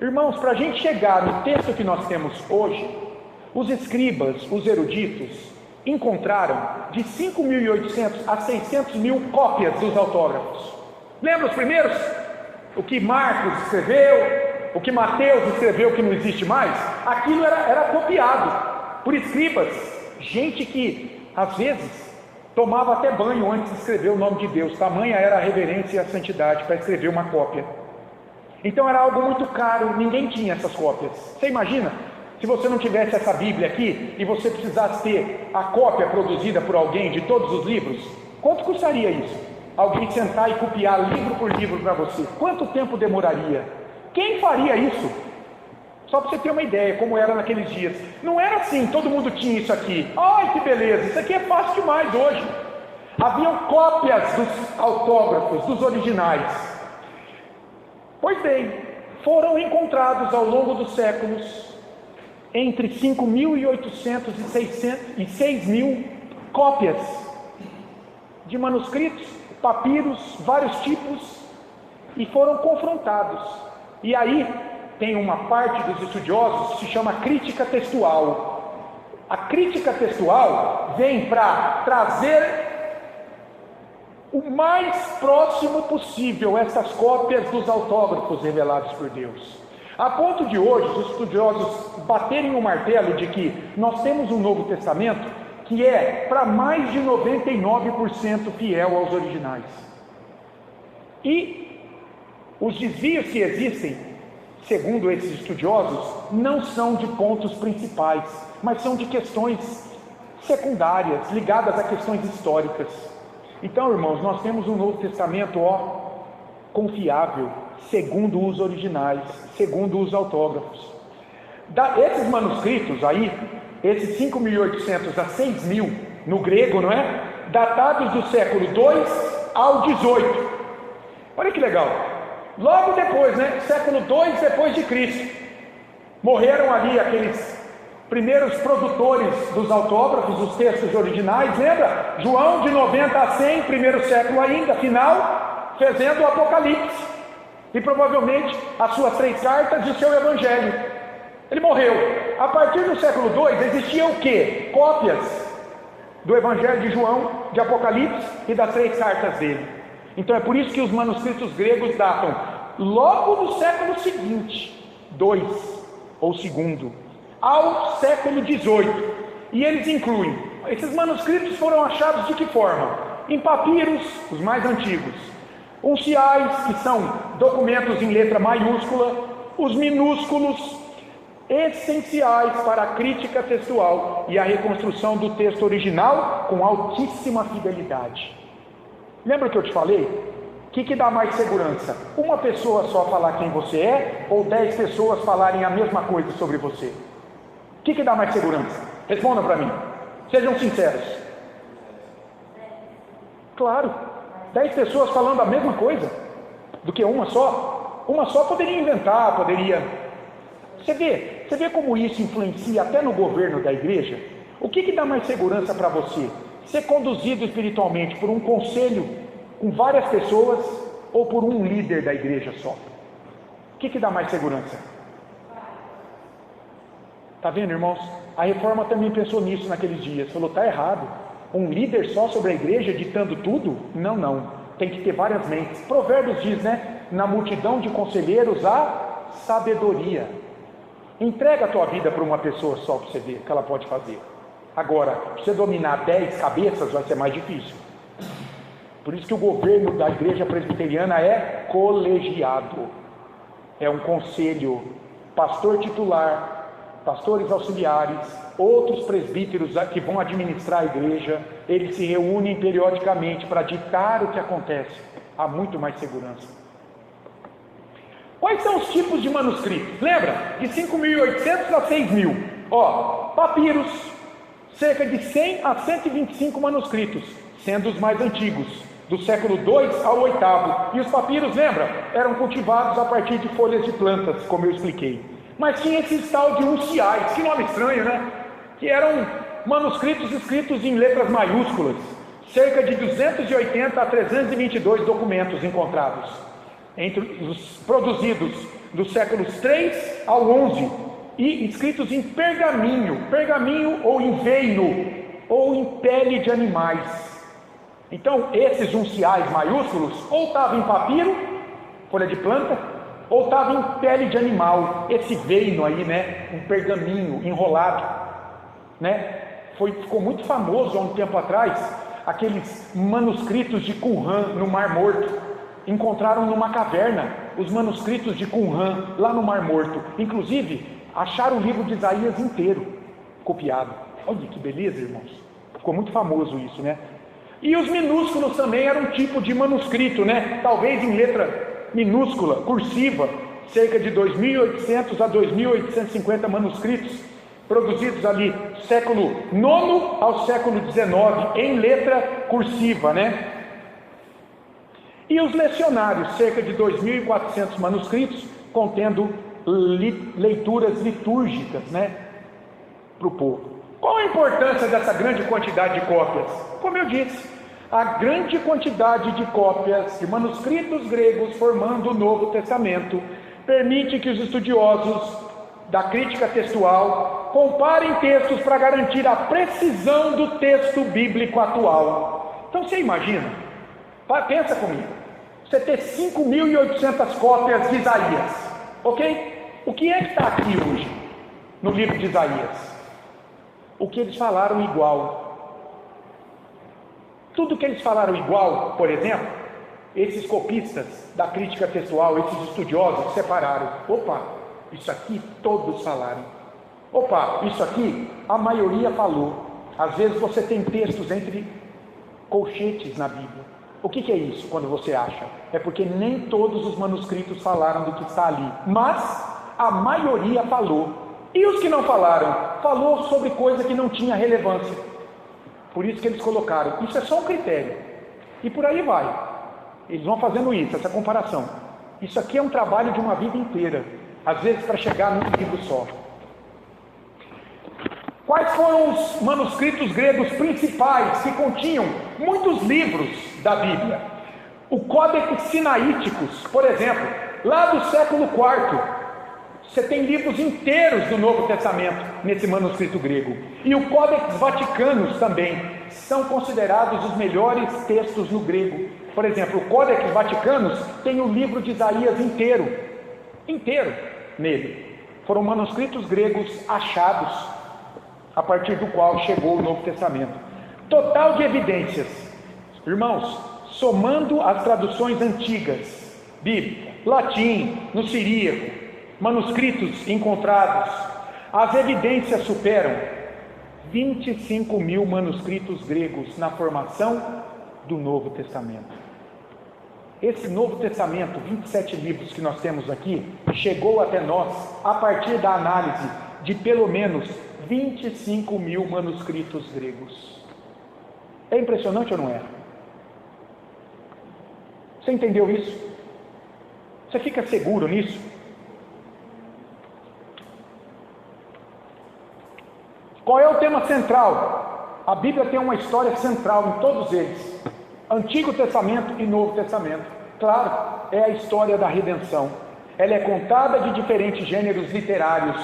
Irmãos, para a gente chegar no texto que nós temos hoje, os escribas, os eruditos, encontraram de 5.800 a 600.000 cópias dos autógrafos. Lembra os primeiros? O que Marcos escreveu, o que Mateus escreveu, que não existe mais? Aquilo era copiado por escribas, gente que às vezes tomava até banho antes de escrever o nome de Deus, tamanha era a reverência e a santidade para escrever uma cópia. Então era algo muito caro, ninguém tinha essas cópias. Você imagina, se você não tivesse essa Bíblia aqui, e você precisasse ter a cópia produzida por alguém de todos os livros, quanto custaria isso? Alguém sentar e copiar livro por livro para você, quanto tempo demoraria? Quem faria isso? Só para você ter uma ideia, como era naqueles dias. Não era assim, todo mundo tinha isso aqui. Ai, que beleza, isso aqui é fácil demais hoje. Haviam cópias dos autógrafos, dos originais. Pois bem, foram encontrados ao longo dos séculos entre 5.800 e 6.000 cópias de manuscritos, papiros, vários tipos, e foram confrontados. E aí tem uma parte dos estudiosos que se chama crítica textual. A crítica textual vem para trazer o mais próximo possível essas cópias dos autógrafos revelados por Deus. A ponto de hoje os estudiosos baterem o martelo de que nós temos um Novo Testamento que é para mais de 99% fiel aos originais. E os desvios que existem, segundo esses estudiosos, não são de pontos principais, mas são de questões secundárias, ligadas a questões históricas. Então, irmãos, nós temos um Novo Testamento, confiável, segundo os originais, segundo os autógrafos. Esses manuscritos aí, esses 5.800 a 6.000, no grego, não é? Datados do século 2 ao 18. Olha que legal. Logo depois, né? Século 2 depois de Cristo. Morreram ali aqueles primeiros produtores dos autógrafos, dos textos originais, lembra? João, de 90 a 100, primeiro século ainda, final, fazendo o Apocalipse. E provavelmente as suas 3 cartas e o seu Evangelho. Ele morreu. A partir do século 2 existiam o quê? Cópias do Evangelho de João, de Apocalipse e das 3 cartas dele. Então é por isso que os manuscritos gregos datam logo do século seguinte, 2 ou segundo, ao século 18. E eles incluem, esses manuscritos foram achados de que forma? Em papiros, os mais antigos, unciais, que são documentos em letra maiúscula, os minúsculos, essenciais para a crítica textual e a reconstrução do texto original com altíssima fidelidade. Lembra que eu te falei? O que dá mais segurança? Uma pessoa só falar quem você é, ou 10 pessoas falarem a mesma coisa sobre você? O que dá mais segurança? Responda para mim. Sejam sinceros. Claro, 10 pessoas falando a mesma coisa do que uma só. Uma só poderia inventar, poderia... Você vê como isso influencia até no governo da igreja? O que dá mais segurança para você? Ser conduzido espiritualmente por um conselho com várias pessoas ou por um líder da igreja só? O que dá mais segurança? Está vendo, irmãos? A Reforma também pensou nisso naqueles dias. Falou, está errado. Um líder só sobre a igreja ditando tudo? Não. Tem que ter várias mentes. Provérbios diz, né? Na multidão de conselheiros há sabedoria. Entrega a tua vida para uma pessoa só para você ver o que ela pode fazer. Agora, para você dominar 10 cabeças vai ser mais difícil. Por isso que o governo da igreja presbiteriana é colegiado. É um conselho, pastor titular, pastores auxiliares, outros presbíteros que vão administrar a igreja, eles se reúnem periodicamente para ditar o que acontece. Há muito mais segurança. Quais são os tipos de manuscritos? Lembra? De 5.800 a 6.000. Papiros, cerca de 100 a 125 manuscritos, sendo os mais antigos, do século II ao VIII. E os papiros, lembra? Eram cultivados a partir de folhas de plantas, como eu expliquei. Mas tinha esses tal de unciais, que nome estranho, né? Que eram manuscritos escritos em letras maiúsculas, cerca de 280 a 322 documentos encontrados, entre os produzidos dos séculos 3 ao 11, e escritos em pergaminho ou em veino, ou em pele de animais. Então, esses unciais maiúsculos, ou estavam em papiro, folha de planta, ou estavam em pele de animal, esse veino aí, né, um pergaminho enrolado, né, ficou muito famoso há um tempo atrás, aqueles manuscritos de Qumran no Mar Morto. Encontraram numa caverna os manuscritos de Qumran lá no Mar Morto. Inclusive, acharam o livro de Isaías inteiro copiado. Olha que beleza, irmãos. Ficou muito famoso isso, né? E os minúsculos também eram um tipo de manuscrito, né? Talvez em letra minúscula, cursiva, cerca de 2.800 a 2.850 manuscritos, produzidos ali do século IX ao século XIX, em letra cursiva, né? E os lecionários, cerca de 2.400 manuscritos, contendo leituras litúrgicas, né, para o povo. Qual a importância dessa grande quantidade de cópias? Como eu disse, a grande quantidade de cópias de manuscritos gregos formando o Novo Testamento permite que os estudiosos da crítica textual comparem textos para garantir a precisão do texto bíblico atual. Então você imagina, pensa comigo, você ter 5.800 cópias de Isaías, ok? O que é que está aqui hoje no livro de Isaías? O que eles falaram igual. Tudo que eles falaram igual, por exemplo, esses copistas da crítica textual, esses estudiosos separaram. Opa, isso aqui todos falaram. Opa, isso aqui a maioria falou. Às vezes você tem textos entre colchetes na Bíblia. O que é isso quando você acha? É porque nem todos os manuscritos falaram do que está ali, mas a maioria falou. E os que não falaram? Falou sobre coisa que não tinha relevância. Por isso que eles colocaram. Isso é só um critério. E por aí vai. Eles vão fazendo isso, essa comparação. Isso aqui é um trabalho de uma vida inteira. Às vezes para chegar num livro só. Quais foram os manuscritos gregos principais que continham muitos livros da Bíblia? O Códex Sinaíticos, por exemplo, lá do século IV, você tem livros inteiros do Novo Testamento nesse manuscrito grego. E o Códex Vaticanus também são considerados os melhores textos no grego. Por exemplo, o Códex Vaticanus tem o livro de Isaías inteiro nele. Foram manuscritos gregos achados, a partir do qual chegou o Novo Testamento. Total de evidências, irmãos, somando as traduções antigas, bíblica, latim, no siríaco, manuscritos encontrados, as evidências superam 25.000 manuscritos gregos na formação do Novo Testamento. Esse Novo Testamento, 27 livros que nós temos aqui, chegou até nós a partir da análise de pelo menos 25.000 manuscritos gregos. É impressionante ou não é? Você entendeu isso? Você fica seguro nisso? Qual é o tema central? A Bíblia tem uma história central em todos eles. Antigo Testamento e Novo Testamento. Claro, é a história da redenção. Ela é contada de diferentes gêneros literários.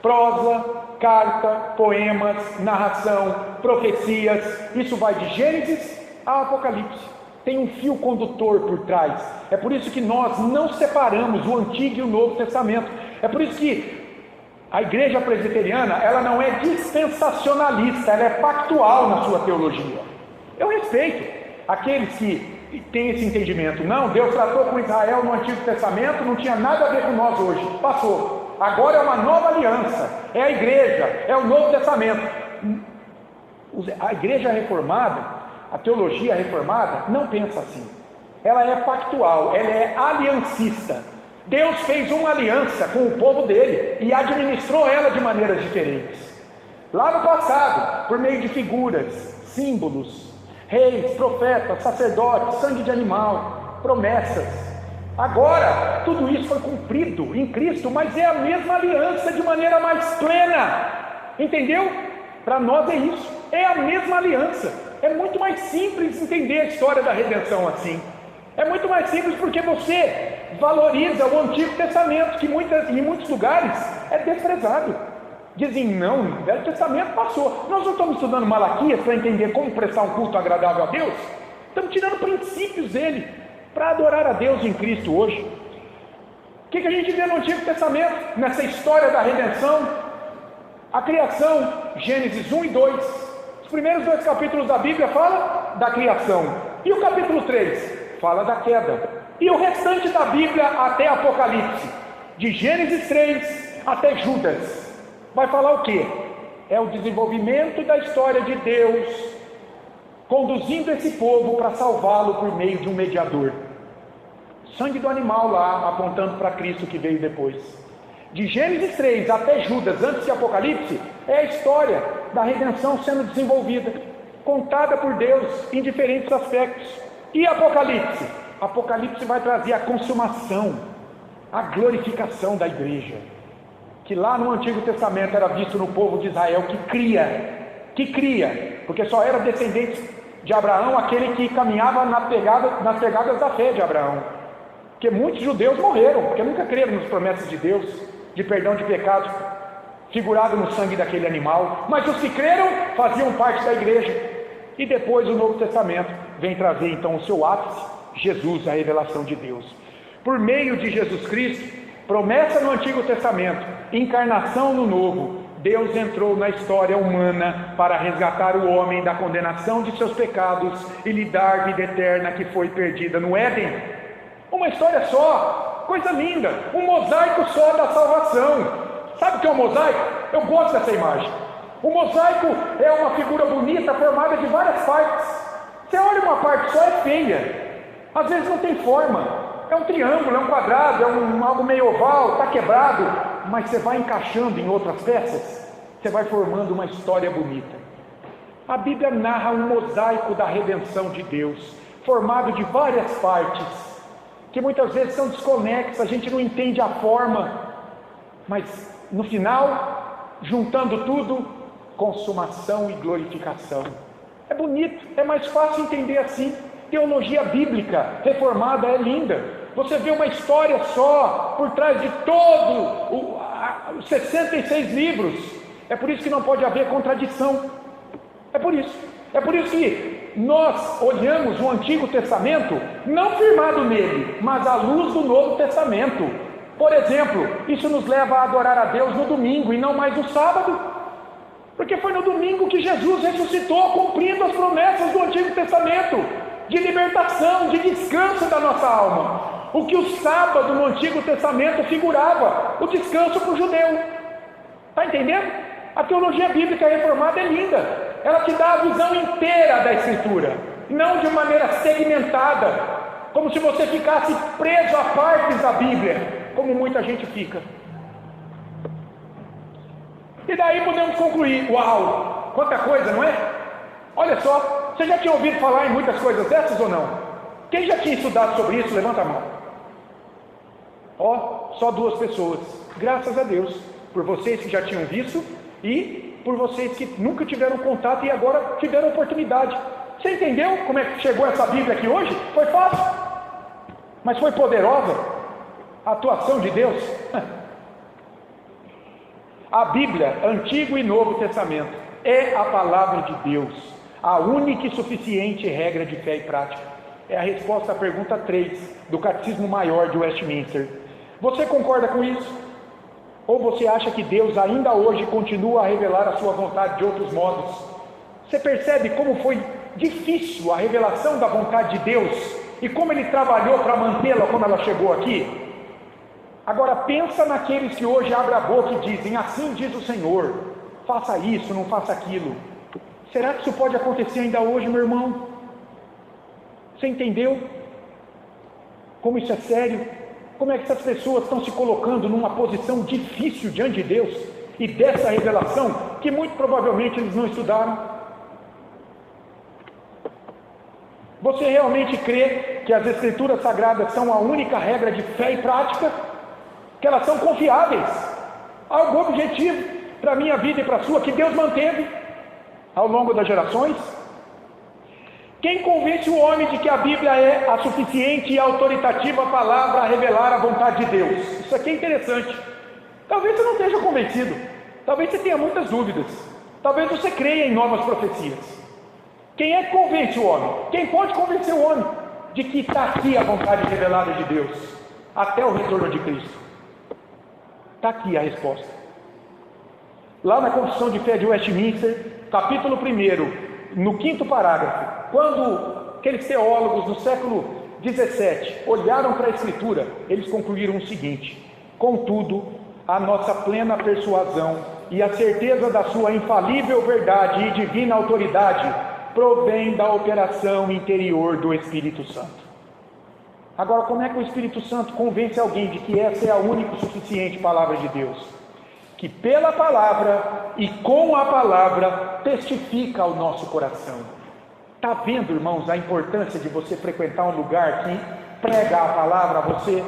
Prosa, carta, poemas, narração, profecias. Isso vai de Gênesis a Apocalipse. tem um fio condutor por trás. É por isso que nós não separamos o Antigo e o Novo Testamento. É por isso que a igreja presbiteriana, ela não é dispensacionalista, ela é pactual na sua teologia. Eu respeito aqueles que têm esse entendimento. Não, Deus tratou com Israel no Antigo Testamento, não tinha nada a ver com nós hoje. Passou. Agora é uma nova aliança. É a igreja, é o Novo Testamento. A igreja reformada, a teologia reformada, não pensa assim. Ela é pactual, ela é aliancista. Deus fez uma aliança com o povo dele e administrou ela de maneiras diferentes. Lá no passado, por meio de figuras, símbolos, reis, profetas, sacerdotes, sangue de animal, promessas. Agora, tudo isso foi cumprido em Cristo, mas é a mesma aliança de maneira mais plena. Entendeu? Para nós é isso, é a mesma aliança. É muito mais simples entender a história da redenção assim. É muito mais simples porque você valoriza o Antigo Testamento, que em muitos lugares é desprezado. Dizem, não, o Velho Testamento passou. Nós não estamos estudando Malaquias para entender como prestar um culto agradável a Deus. Estamos tirando princípios dele para adorar a Deus em Cristo hoje. O que a gente vê no Antigo Testamento, nessa história da redenção? A criação, Gênesis 1 e 2. Os primeiros 2 capítulos da Bíblia falam da criação. E o capítulo 3 fala da queda. E o restante da Bíblia até Apocalipse, de Gênesis 3 até Judas, vai falar o quê? É o desenvolvimento da história de Deus, conduzindo esse povo para salvá-lo por meio de um mediador. Sangue do animal lá, apontando para Cristo que veio depois. De Gênesis 3 até Judas, antes de Apocalipse, é a história da redenção sendo desenvolvida, contada por Deus em diferentes aspectos. E Apocalipse? Apocalipse vai trazer a consumação, a glorificação da igreja, que lá no Antigo Testamento era visto no povo de Israel que cria, porque só era descendente de Abraão aquele que caminhava nas pegadas da fé de Abraão, porque muitos judeus morreram, porque nunca creram nas promessas de Deus, de perdão de pecados, figurado no sangue daquele animal, mas os que creram faziam parte da igreja. E depois o Novo Testamento vem trazer então o seu ápice, Jesus, a revelação de Deus. Por meio de Jesus Cristo, promessa no Antigo Testamento, encarnação no Novo, Deus entrou na história humana para resgatar o homem da condenação de seus pecados e lhe dar vida eterna que foi perdida no Éden. Uma história só, coisa linda, um mosaico só da salvação. Sabe o que é um mosaico? Eu gosto dessa imagem. O mosaico é uma figura bonita formada de várias partes. Você olha uma parte só, é feia. Às vezes não tem forma. É um triângulo, é um quadrado, é algo meio oval, está quebrado. Mas você vai encaixando em outras peças, você vai formando uma história bonita. A Bíblia narra um mosaico da redenção de Deus, formado de várias partes, que muitas vezes são desconexas, a gente não entende a forma. Mas no final, juntando tudo, consumação e glorificação. É bonito, é mais fácil entender assim. Teologia bíblica reformada é linda. Você vê uma história só por trás de todos os 66 livros. É por isso que não pode haver contradição. É por isso que nós olhamos o Antigo Testamento não firmado nele, mas à luz do Novo Testamento. Por exemplo, isso nos leva a adorar a Deus no domingo e não mais no sábado. Porque foi no domingo que Jesus ressuscitou, cumprindo as promessas do Antigo Testamento, de libertação, de descanso da nossa alma. O que o sábado no Antigo Testamento figurava, o descanso para o judeu. Está entendendo? A teologia bíblica reformada é linda. Ela te dá a visão inteira da Escritura, não de maneira segmentada, como se você ficasse preso a partes da Bíblia, como muita gente fica. E daí podemos concluir, uau, quanta coisa, não é? Olha só, você já tinha ouvido falar em muitas coisas dessas ou não? Quem já tinha estudado sobre isso, levanta a mão. Ó, só 2 pessoas, graças a Deus, por vocês que já tinham visto e por vocês que nunca tiveram contato e agora tiveram oportunidade. Você entendeu como é que chegou essa Bíblia aqui hoje? Foi fácil, mas foi poderosa a atuação de Deus. A Bíblia, Antigo e Novo Testamento, é a palavra de Deus, a única e suficiente regra de fé e prática. É a resposta à pergunta 3 do Catecismo Maior de Westminster. Você concorda com isso? Ou você acha que Deus ainda hoje continua a revelar a sua vontade de outros modos? Você percebe como foi difícil a revelação da vontade de Deus e como Ele trabalhou para mantê-la quando ela chegou aqui? Agora pensa naqueles que hoje abrem a boca e dizem: assim diz o Senhor, faça isso, não faça aquilo. Será que isso pode acontecer ainda hoje, meu irmão? Você entendeu como isso é sério? Como é que essas pessoas estão se colocando numa posição difícil diante de Deus e dessa revelação que muito provavelmente eles não estudaram? Você realmente crê que as Escrituras Sagradas são a única regra de fé e prática? Que elas são confiáveis? Algo objetivo para a minha vida e para a sua, que Deus manteve ao longo das gerações? Quem convence o homem de que a Bíblia é a suficiente e autoritativa palavra a revelar a vontade de Deus? Isso aqui é interessante. Talvez você não esteja convencido, talvez você tenha muitas dúvidas, talvez você creia em novas profecias. Quem é que convence o homem? Quem pode convencer o homem de que está aqui a vontade revelada de Deus até o retorno de Cristo? Está aqui a resposta. Lá na Confissão de Fé de Westminster, capítulo 1, no 5º parágrafo, quando aqueles teólogos do século 17 olharam para a Escritura, eles concluíram o seguinte: contudo, a nossa plena persuasão e a certeza da sua infalível verdade e divina autoridade provém da operação interior do Espírito Santo. Agora, como é que o Espírito Santo convence alguém de que essa é a única e suficiente palavra de Deus? Que pela palavra e com a palavra testifica ao nosso coração. Está vendo, irmãos, a importância de você frequentar um lugar que prega a palavra a você?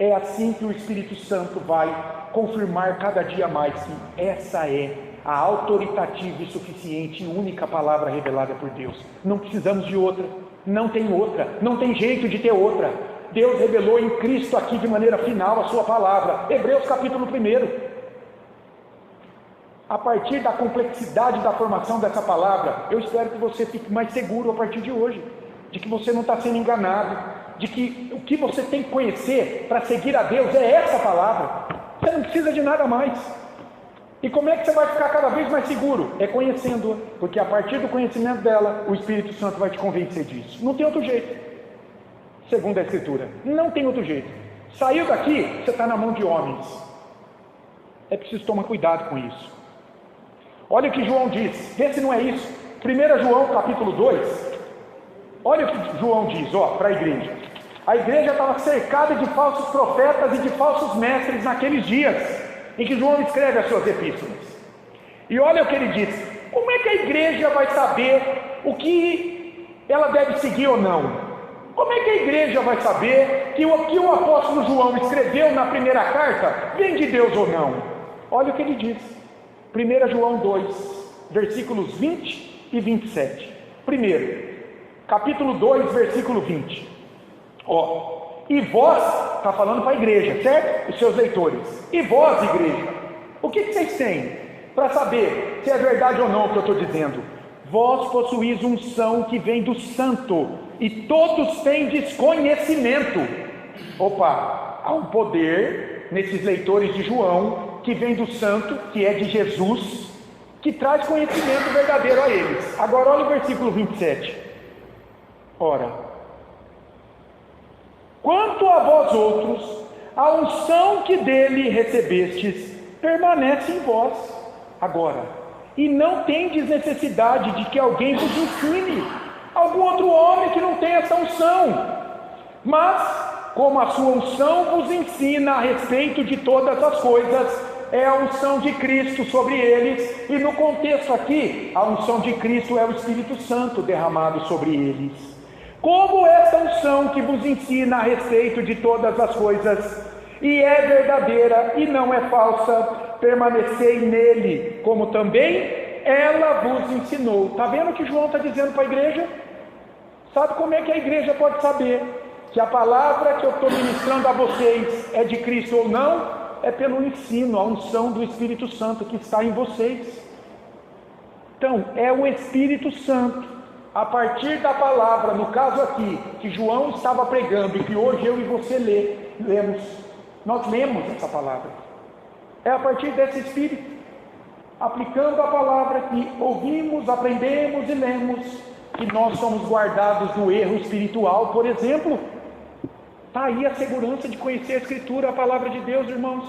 É assim que o Espírito Santo vai confirmar cada dia mais que essa é a autoritativa e suficiente e única palavra revelada por Deus. Não precisamos de outra, não tem outra, não tem jeito de ter outra. Deus revelou em Cristo aqui de maneira final a sua palavra. Hebreus capítulo 1. A partir da complexidade da formação dessa palavra, eu espero que você fique mais seguro a partir de hoje, de que você não está sendo enganado, de que o que você tem que conhecer para seguir a Deus é essa palavra. Você não precisa de nada mais. E como é que você vai ficar cada vez mais seguro? É conhecendo-a, porque a partir do conhecimento dela, o Espírito Santo vai te convencer disso. Não tem outro jeito, segundo a Escritura, não tem outro jeito. Saiu daqui, você está na mão de homens. É preciso tomar cuidado com isso. Olha o que João diz, vê se não é isso. 1 João capítulo 2, olha o que João diz para a igreja. A igreja estava cercada de falsos profetas e de falsos mestres naqueles dias em que João escreve as suas epístolas. E olha o que ele diz: como é que a igreja vai saber o que ela deve seguir ou não? Como é que a igreja vai saber que o que o apóstolo João escreveu na primeira carta vem de Deus ou não? Olha o que ele diz. 1 João 2, versículos 20 e 27. Primeiro, capítulo 2, versículo 20. E vós, está falando para a igreja, certo? Os seus leitores. E vós, igreja, o que vocês têm para saber se é verdade ou não o que eu estou dizendo? Vós possuís unção que vem do santo, e todos têm desconhecimento. Há um poder nesses leitores de João que vem do santo, que é de Jesus, que traz conhecimento verdadeiro a eles. Agora olha o versículo 27. Quanto a vós outros, a unção que dele recebestes permanece em vós agora, e não tendes necessidade de que alguém vos ensine, algum outro homem que não tem essa unção, mas como a sua unção vos ensina a respeito de todas as coisas, é a unção de Cristo sobre eles, e no contexto aqui, a unção de Cristo é o Espírito Santo derramado sobre eles. Como essa unção que vos ensina a respeito de todas as coisas, e é verdadeira e não é falsa, permanecei nele, como também ela vos ensinou. Está vendo o que João está dizendo para a igreja? Sabe como é que a igreja pode saber que a palavra que eu estou ministrando a vocês é de Cristo ou não? É pelo ensino, a unção do Espírito Santo que está em vocês. Então, é o Espírito Santo a partir da palavra, no caso aqui, que João estava pregando e que hoje eu e você lemos, nós lemos essa palavra. É a partir desse espírito, aplicando a palavra que ouvimos, aprendemos e lemos, que nós somos guardados do erro espiritual, por exemplo. Está aí a segurança de conhecer a Escritura, a palavra de Deus, irmãos.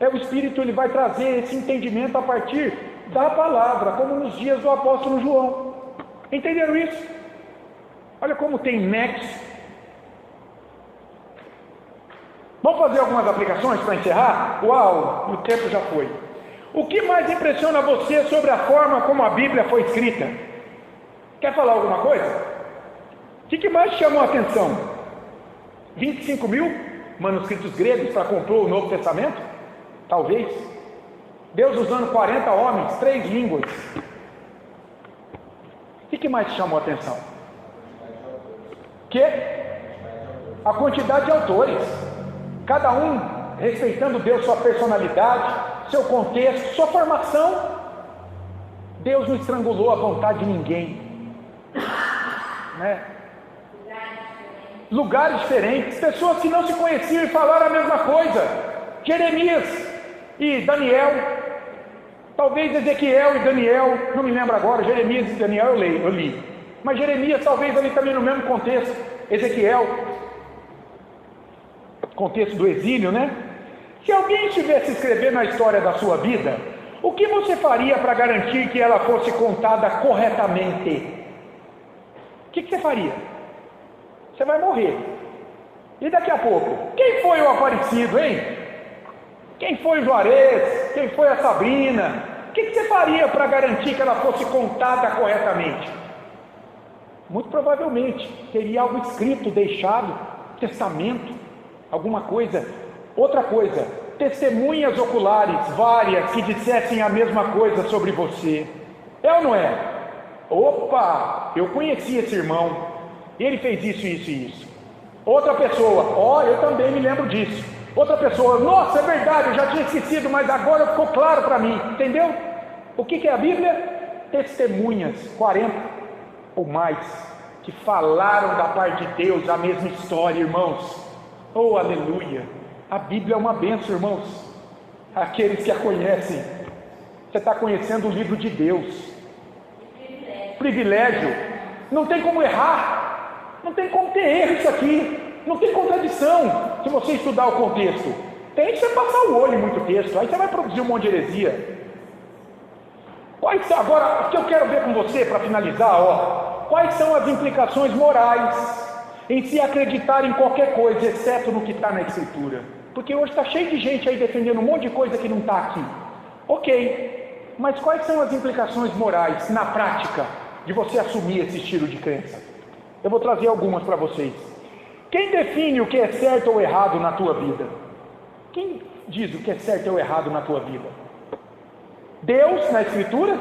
É o Espírito, ele vai trazer esse entendimento a partir da palavra, como nos dias do apóstolo João. Entenderam isso? Olha como tem nexo. Vamos fazer algumas aplicações para encerrar? Uau, o tempo já foi. O que mais impressiona você sobre a forma como a Bíblia foi escrita? Quer falar alguma coisa? O que mais chamou a atenção? 25 mil manuscritos gregos para compor o Novo Testamento? Talvez. Deus usando 40 homens, 3 línguas. O que mais chamou a atenção? Que? A quantidade de autores. Cada um respeitando Deus, sua personalidade, seu contexto, sua formação. Deus não estrangulou a vontade de ninguém, né? Lugares diferentes, pessoas que não se conheciam e falaram a mesma coisa. Jeremias e Daniel, talvez Ezequiel e Daniel, não me lembro agora. Jeremias e Daniel eu li, mas Jeremias talvez ali também no mesmo contexto. Ezequiel, contexto do exílio, né? Se alguém estivesse escrevendo a história da sua vida, o que você faria para garantir que ela fosse contada corretamente? O que você faria? Você vai morrer. E daqui a pouco, quem foi o Aparecido, hein? Quem foi o Juarez? Quem foi a Sabrina? O que você faria para garantir que ela fosse contada corretamente? Muito provavelmente teria algo escrito, deixado, testamento, alguma coisa. Outra coisa, testemunhas oculares, várias, que dissessem a mesma coisa sobre você. É ou não é? Opa, eu conheci esse irmão, ele fez isso, isso e isso. Outra pessoa, eu também me lembro disso. Outra pessoa, nossa, é verdade, eu já tinha esquecido, mas agora ficou claro para mim. Entendeu? O que é a Bíblia? Testemunhas, 40 ou mais, que falaram da parte de Deus a mesma história, irmãos. Oh, aleluia! A Bíblia é uma bênção, irmãos. Aqueles que a conhecem, você está conhecendo o livro de Deus. Privilégio. Não tem como errar, não tem como ter erro isso aqui, não tem contradição se você estudar o contexto. Tem que você passar o olho em muito texto, aí você vai produzir um monte de heresia. Agora, o que eu quero ver com você para finalizar, quais são as implicações morais em se acreditar em qualquer coisa, exceto no que está na Escritura? Porque hoje está cheio de gente aí defendendo um monte de coisa que não está aqui. Ok, mas quais são as implicações morais na prática de você assumir esse estilo de crença? Eu vou trazer algumas para vocês. Quem define o que é certo ou errado na tua vida? Quem diz o que é certo ou errado na tua vida? Deus na Escritura?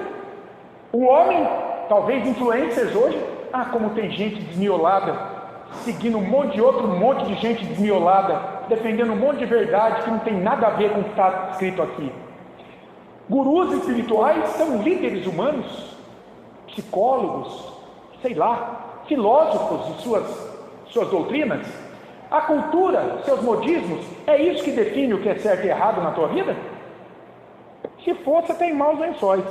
O homem? Talvez influencers hoje? Como tem gente desmiolada, seguindo um monte de gente desmiolada, defendendo um monte de verdade que não tem nada a ver com o que está escrito aqui. Gurus espirituais são líderes humanos, psicólogos, sei lá, filósofos de suas doutrinas. A cultura, seus modismos, é isso que define o que é certo e errado na tua vida? Se for, você tem maus lençóis.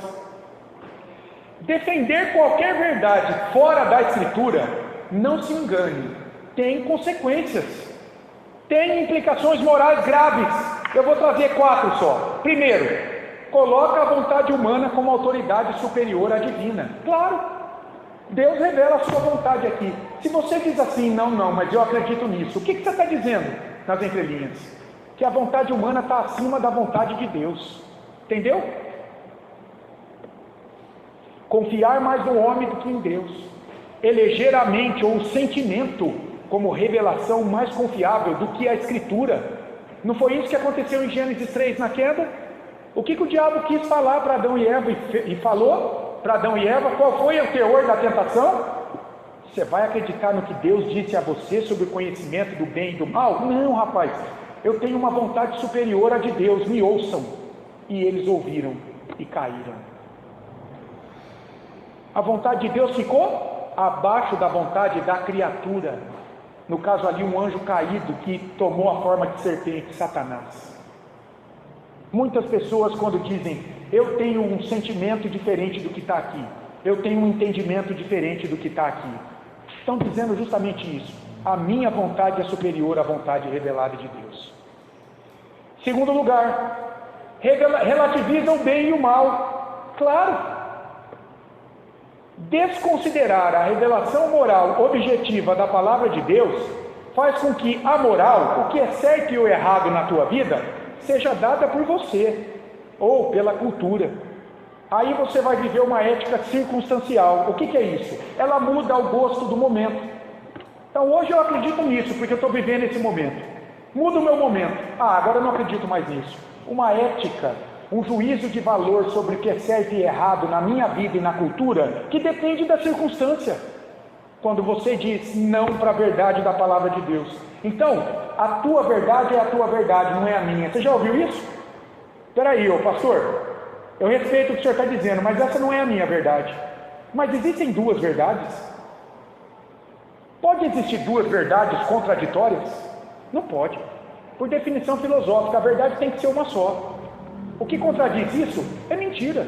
Defender qualquer verdade fora da Escritura, não se engane, tem consequências, tem implicações morais graves. Eu vou trazer 4 só. Primeiro, coloca a vontade humana como autoridade superior à divina. Claro, Deus revela a sua vontade aqui. Se você diz assim, não, mas eu acredito nisso, o que você está dizendo nas entrelinhas? Que a vontade humana está acima da vontade de Deus. Entendeu? Confiar mais no homem do que em Deus. Eleger a mente ou o sentimento como revelação mais confiável do que a Escritura. Não foi isso que aconteceu em Gênesis 3 na queda? O que o diabo quis falar para Adão e Eva e falou para Adão e Eva? Qual foi o teor da tentação? Você vai acreditar no que Deus disse a você sobre o conhecimento do bem e do mal? Não, rapaz, eu tenho uma vontade superior à de Deus, me ouçam. E eles ouviram e caíram. A vontade de Deus ficou abaixo da vontade da criatura. No caso ali, um anjo caído que tomou a forma de serpente, Satanás. Muitas pessoas, quando dizem, eu tenho um sentimento diferente do que está aqui, eu tenho um entendimento diferente do que está aqui, estão dizendo justamente isso. A minha vontade é superior à vontade revelada de Deus. Segundo lugar, relativizam o bem e o mal. Claro, desconsiderar a revelação moral objetiva da palavra de Deus faz com que a moral, o que é certo e o errado na tua vida, seja dada por você ou pela cultura. Aí você vai viver uma ética circunstancial. O que é isso? Ela muda ao gosto do momento. Então hoje eu acredito nisso, porque eu estou vivendo esse momento. Muda o meu momento. Agora eu não acredito mais nisso. Uma ética, um juízo de valor sobre o que é certo e errado na minha vida e na cultura, que depende da circunstância. Quando você diz não para a verdade da palavra de Deus. Então, a tua verdade é a tua verdade, não é a minha. Você já ouviu isso? Espera aí, pastor, eu respeito o que o senhor está dizendo, mas essa não é a minha verdade. Mas existem duas verdades? Pode existir duas verdades contraditórias? Não pode. Por definição filosófica, a verdade tem que ser uma só. O que contradiz isso é mentira.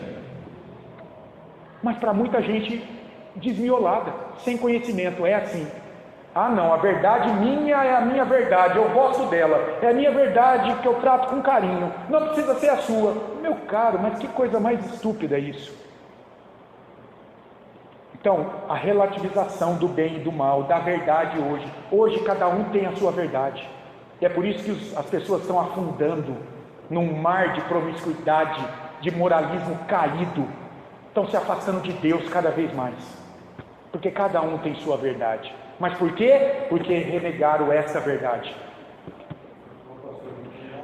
Mas para muita gente desmiolada, sem conhecimento, é assim. Não, a verdade minha é a minha verdade, eu gosto dela, é a minha verdade que eu trato com carinho, não precisa ser a sua. Meu caro, mas que coisa mais estúpida isso. Então, a relativização do bem e do mal, da verdade hoje cada um tem a sua verdade. E é por isso que as pessoas estão afundando num mar de promiscuidade, de moralismo caído, estão se afastando de Deus cada vez mais, porque cada um tem sua verdade. Mas por quê? Porque renegaram essa verdade.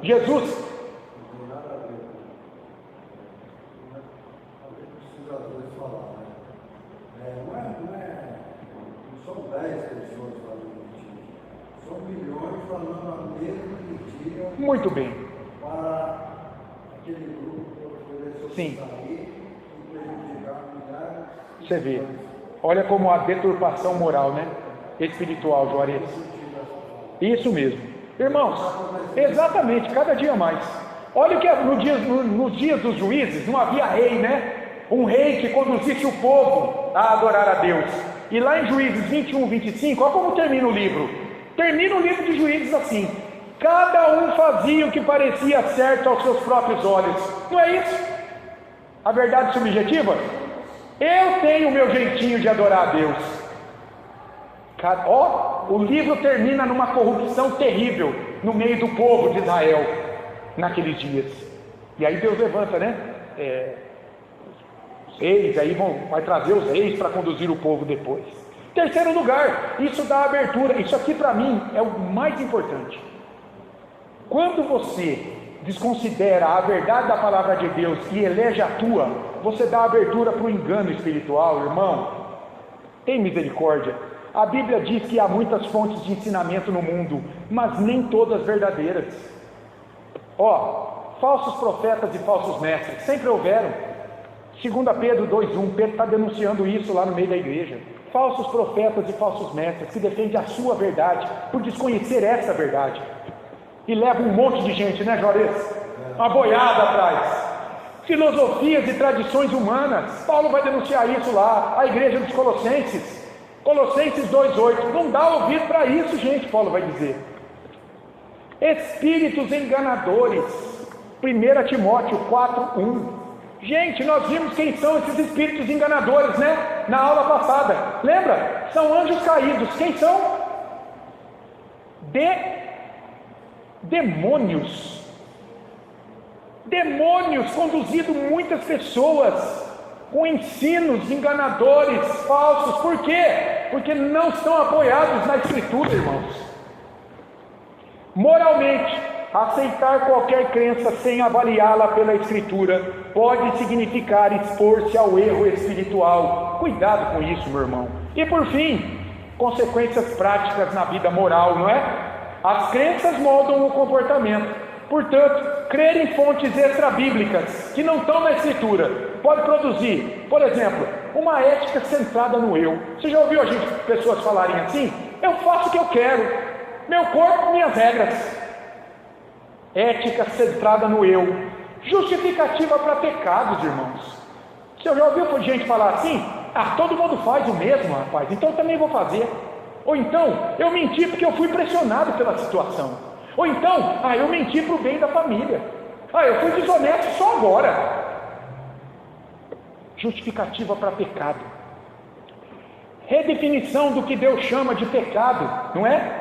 Jesus, não são 10 pessoas falando mentira, são milhões falando a mesma mentira. Muito bem. Para aquele grupo poder Sim. sair e prejudicar milhares. Você vê. Olha como a deturpação moral, né? Espiritual, Juarez. Isso mesmo. Irmãos, exatamente, cada dia mais. Olha que nos dias dos juízes não havia rei, né? Um rei que conduzisse o povo a adorar a Deus. E lá em Juízes 21, 25, olha como termina o livro. Termina o livro de Juízes assim: cada um fazia o que parecia certo aos seus próprios olhos. Não é isso? A verdade subjetiva? Eu tenho o meu jeitinho de adorar a Deus. O livro termina numa corrupção terrível no meio do povo de Israel naqueles dias. E aí Deus levanta, né? Os reis, aí vai trazer os reis para conduzir o povo depois. Terceiro lugar, isso dá abertura. Isso aqui para mim é o mais importante. Quando você desconsidera a verdade da palavra de Deus e elege a tua, você dá abertura para o engano espiritual, irmão. Tem misericórdia. A Bíblia diz que há muitas fontes de ensinamento no mundo, mas nem todas verdadeiras. Falsos profetas e falsos mestres, sempre houveram. 2 Pedro 2,1, Pedro está denunciando isso lá no meio da igreja. Falsos profetas e falsos mestres, que defendem a sua verdade, por desconhecer essa verdade. E leva um monte de gente, né, Juarez? Uma boiada atrás. Filosofias e tradições humanas. Paulo vai denunciar isso lá, a igreja dos Colossenses. Colossenses 2,8. Não dá ouvido para isso, gente, Paulo vai dizer. Espíritos enganadores. 1 Timóteo 4,1. Gente, nós vimos quem são esses espíritos enganadores, né? Na aula passada. Lembra? São anjos caídos. Quem são? Demônios. Demônios conduzindo muitas pessoas com ensinos enganadores, falsos. Por quê? Porque não estão apoiados na Escritura, irmãos. Moralmente, aceitar qualquer crença sem avaliá-la pela Escritura pode significar expor-se ao erro espiritual. Cuidado com isso, meu irmão. E por fim, consequências práticas na vida moral, não é? As crenças moldam o comportamento. Portanto, crer em fontes extra-bíblicas que não estão na Escritura pode produzir, por exemplo, uma ética centrada no eu. Você já ouviu pessoas falarem assim? Eu faço o que eu quero, meu corpo, minhas regras. Ética centrada no eu. Justificativa para pecados, irmãos. Você já ouviu gente falar assim? Todo mundo faz o mesmo, rapaz, então eu também vou fazer. Ou então, eu menti porque eu fui pressionado pela situação. Ou então, eu menti para o bem da família. Eu fui desonesto só agora. Justificativa para pecado. Redefinição do que Deus chama de pecado, não é?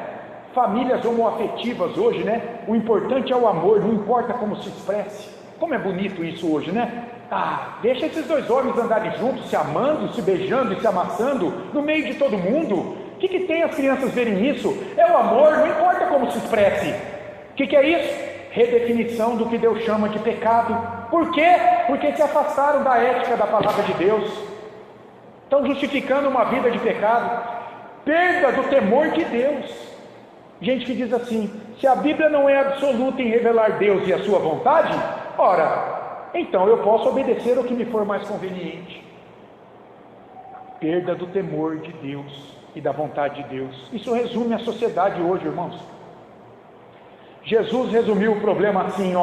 Famílias homoafetivas hoje, né? O importante é o amor, não importa como se expresse. Como é bonito isso hoje, né? Deixa esses dois homens andarem juntos, se amando, se beijando e se amassando, no meio de todo mundo. O que tem as crianças verem isso? É o amor, não importa como se expresse. O que é isso? Redefinição do que Deus chama de pecado. Por quê? Porque se afastaram da ética da palavra de Deus. Estão justificando uma vida de pecado. Perda do temor de Deus. Gente que diz assim: se a Bíblia não é absoluta em revelar Deus e a sua vontade, então eu posso obedecer o que me for mais conveniente. Perda do temor de Deus e da vontade de Deus. Isso resume a sociedade hoje, irmãos. Jesus resumiu o problema assim: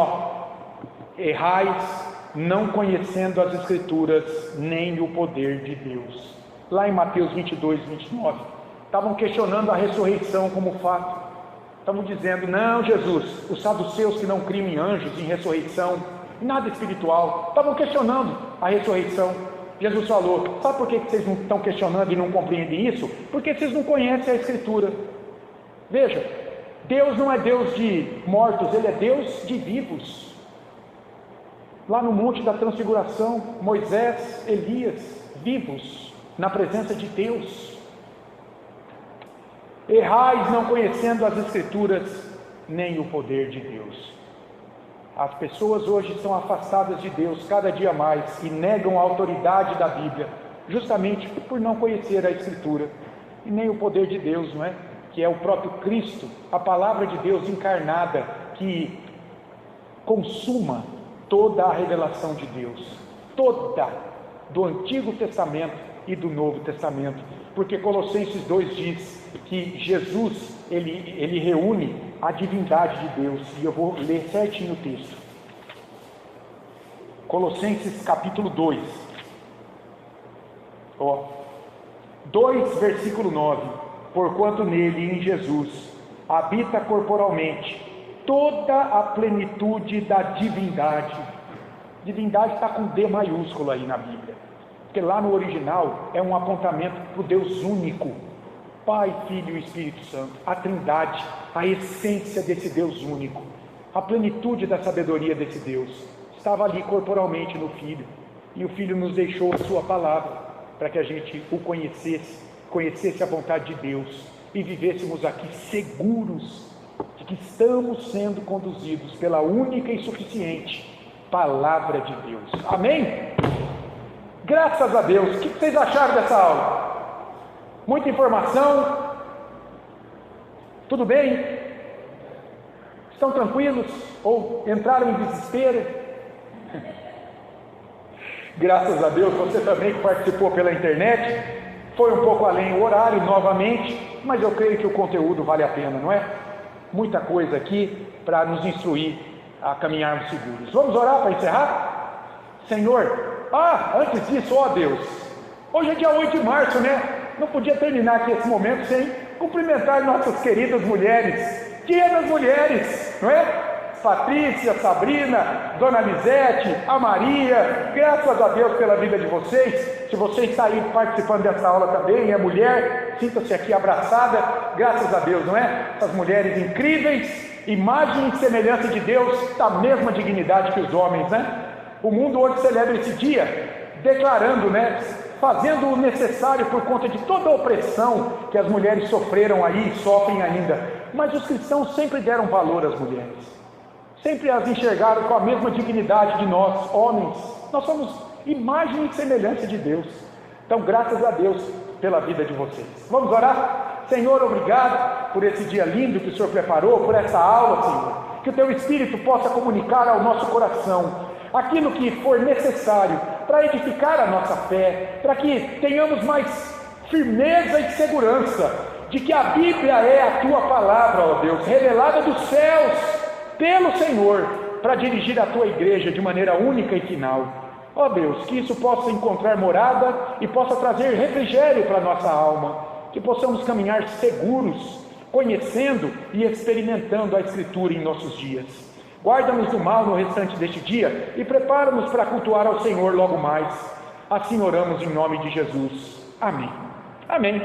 errais, não conhecendo as Escrituras nem o poder de Deus. Lá em Mateus 22, 29, estavam questionando a ressurreição como fato. Estavam dizendo: não, Jesus, os saduceus que não criam em anjos, em ressurreição, nada espiritual, estavam questionando a ressurreição. Jesus falou: sabe por que vocês não estão questionando e não compreendem isso? Porque vocês não conhecem a Escritura. Veja, Deus não é Deus de mortos, Ele é Deus de vivos. Lá no Monte da Transfiguração, Moisés, Elias, vivos, na presença de Deus. Errais não conhecendo as Escrituras, nem o poder de Deus. As pessoas hoje estão afastadas de Deus cada dia mais e negam a autoridade da Bíblia, justamente por não conhecer a Escritura e nem o poder de Deus, não é? Que é o próprio Cristo, a palavra de Deus encarnada, que consuma toda a revelação de Deus, toda, do Antigo Testamento e do Novo Testamento, porque Colossenses 2 diz que Jesus, ele reúne a divindade de Deus, e eu vou ler certinho o texto. Colossenses capítulo 2, 2 versículo 9: porquanto nele, em Jesus, habita corporalmente toda a plenitude da divindade. Divindade está com D maiúsculo aí na Bíblia, porque lá no original é um apontamento para o Deus único, Pai, Filho e Espírito Santo, a trindade, a essência desse Deus único, a plenitude da sabedoria desse Deus, estava ali corporalmente no Filho, e o Filho nos deixou a sua palavra, para que a gente o conhecesse a vontade de Deus, e vivêssemos aqui seguros, de que estamos sendo conduzidos pela única e suficiente palavra de Deus. Amém? Graças a Deus. O que vocês acharam dessa aula? Muita informação? Tudo bem? Estão tranquilos? Ou entraram em desespero? Graças a Deus, você também que participou pela internet. Foi um pouco além o horário, novamente, mas eu creio que o conteúdo vale a pena, não é? Muita coisa aqui para nos instruir a caminharmos seguros. Vamos orar para encerrar? Senhor, antes disso, Deus, hoje é dia 8 de março, né? Não podia terminar aqui esse momento sem cumprimentar nossas queridas mulheres. Dia das mulheres, não é? Patrícia, Sabrina, Dona Lisete, a Maria, graças a Deus pela vida de vocês. Se você está aí participando dessa aula também, é mulher, sinta-se aqui abraçada, graças a Deus, não é? Essas mulheres incríveis, imagem e semelhança de Deus, da mesma dignidade que os homens, né? O mundo hoje celebra esse dia, declarando, né? Fazendo o necessário por conta de toda a opressão que as mulheres sofreram aí e sofrem ainda. Mas os cristãos sempre deram valor às mulheres. Sempre as enxergaram com a mesma dignidade de nós, homens. Nós somos imagem e semelhança de Deus. Então, graças a Deus pela vida de vocês. Vamos orar? Senhor, obrigado por esse dia lindo que o Senhor preparou, por essa aula, Senhor. que o Teu Espírito possa comunicar ao nosso coração aquilo que for necessário para edificar a nossa fé, para que tenhamos mais firmeza e segurança de que a Bíblia é a Tua palavra, ó Deus, revelada dos céus pelo Senhor, para dirigir a Tua igreja de maneira única e final. Ó Deus, que isso possa encontrar morada e possa trazer refrigério para a nossa alma, que possamos caminhar seguros, conhecendo e experimentando a Escritura em nossos dias. Guarda-nos do mal no restante deste dia e prepara-nos para cultuar ao Senhor logo mais. Assim oramos em nome de Jesus. Amém. Amém.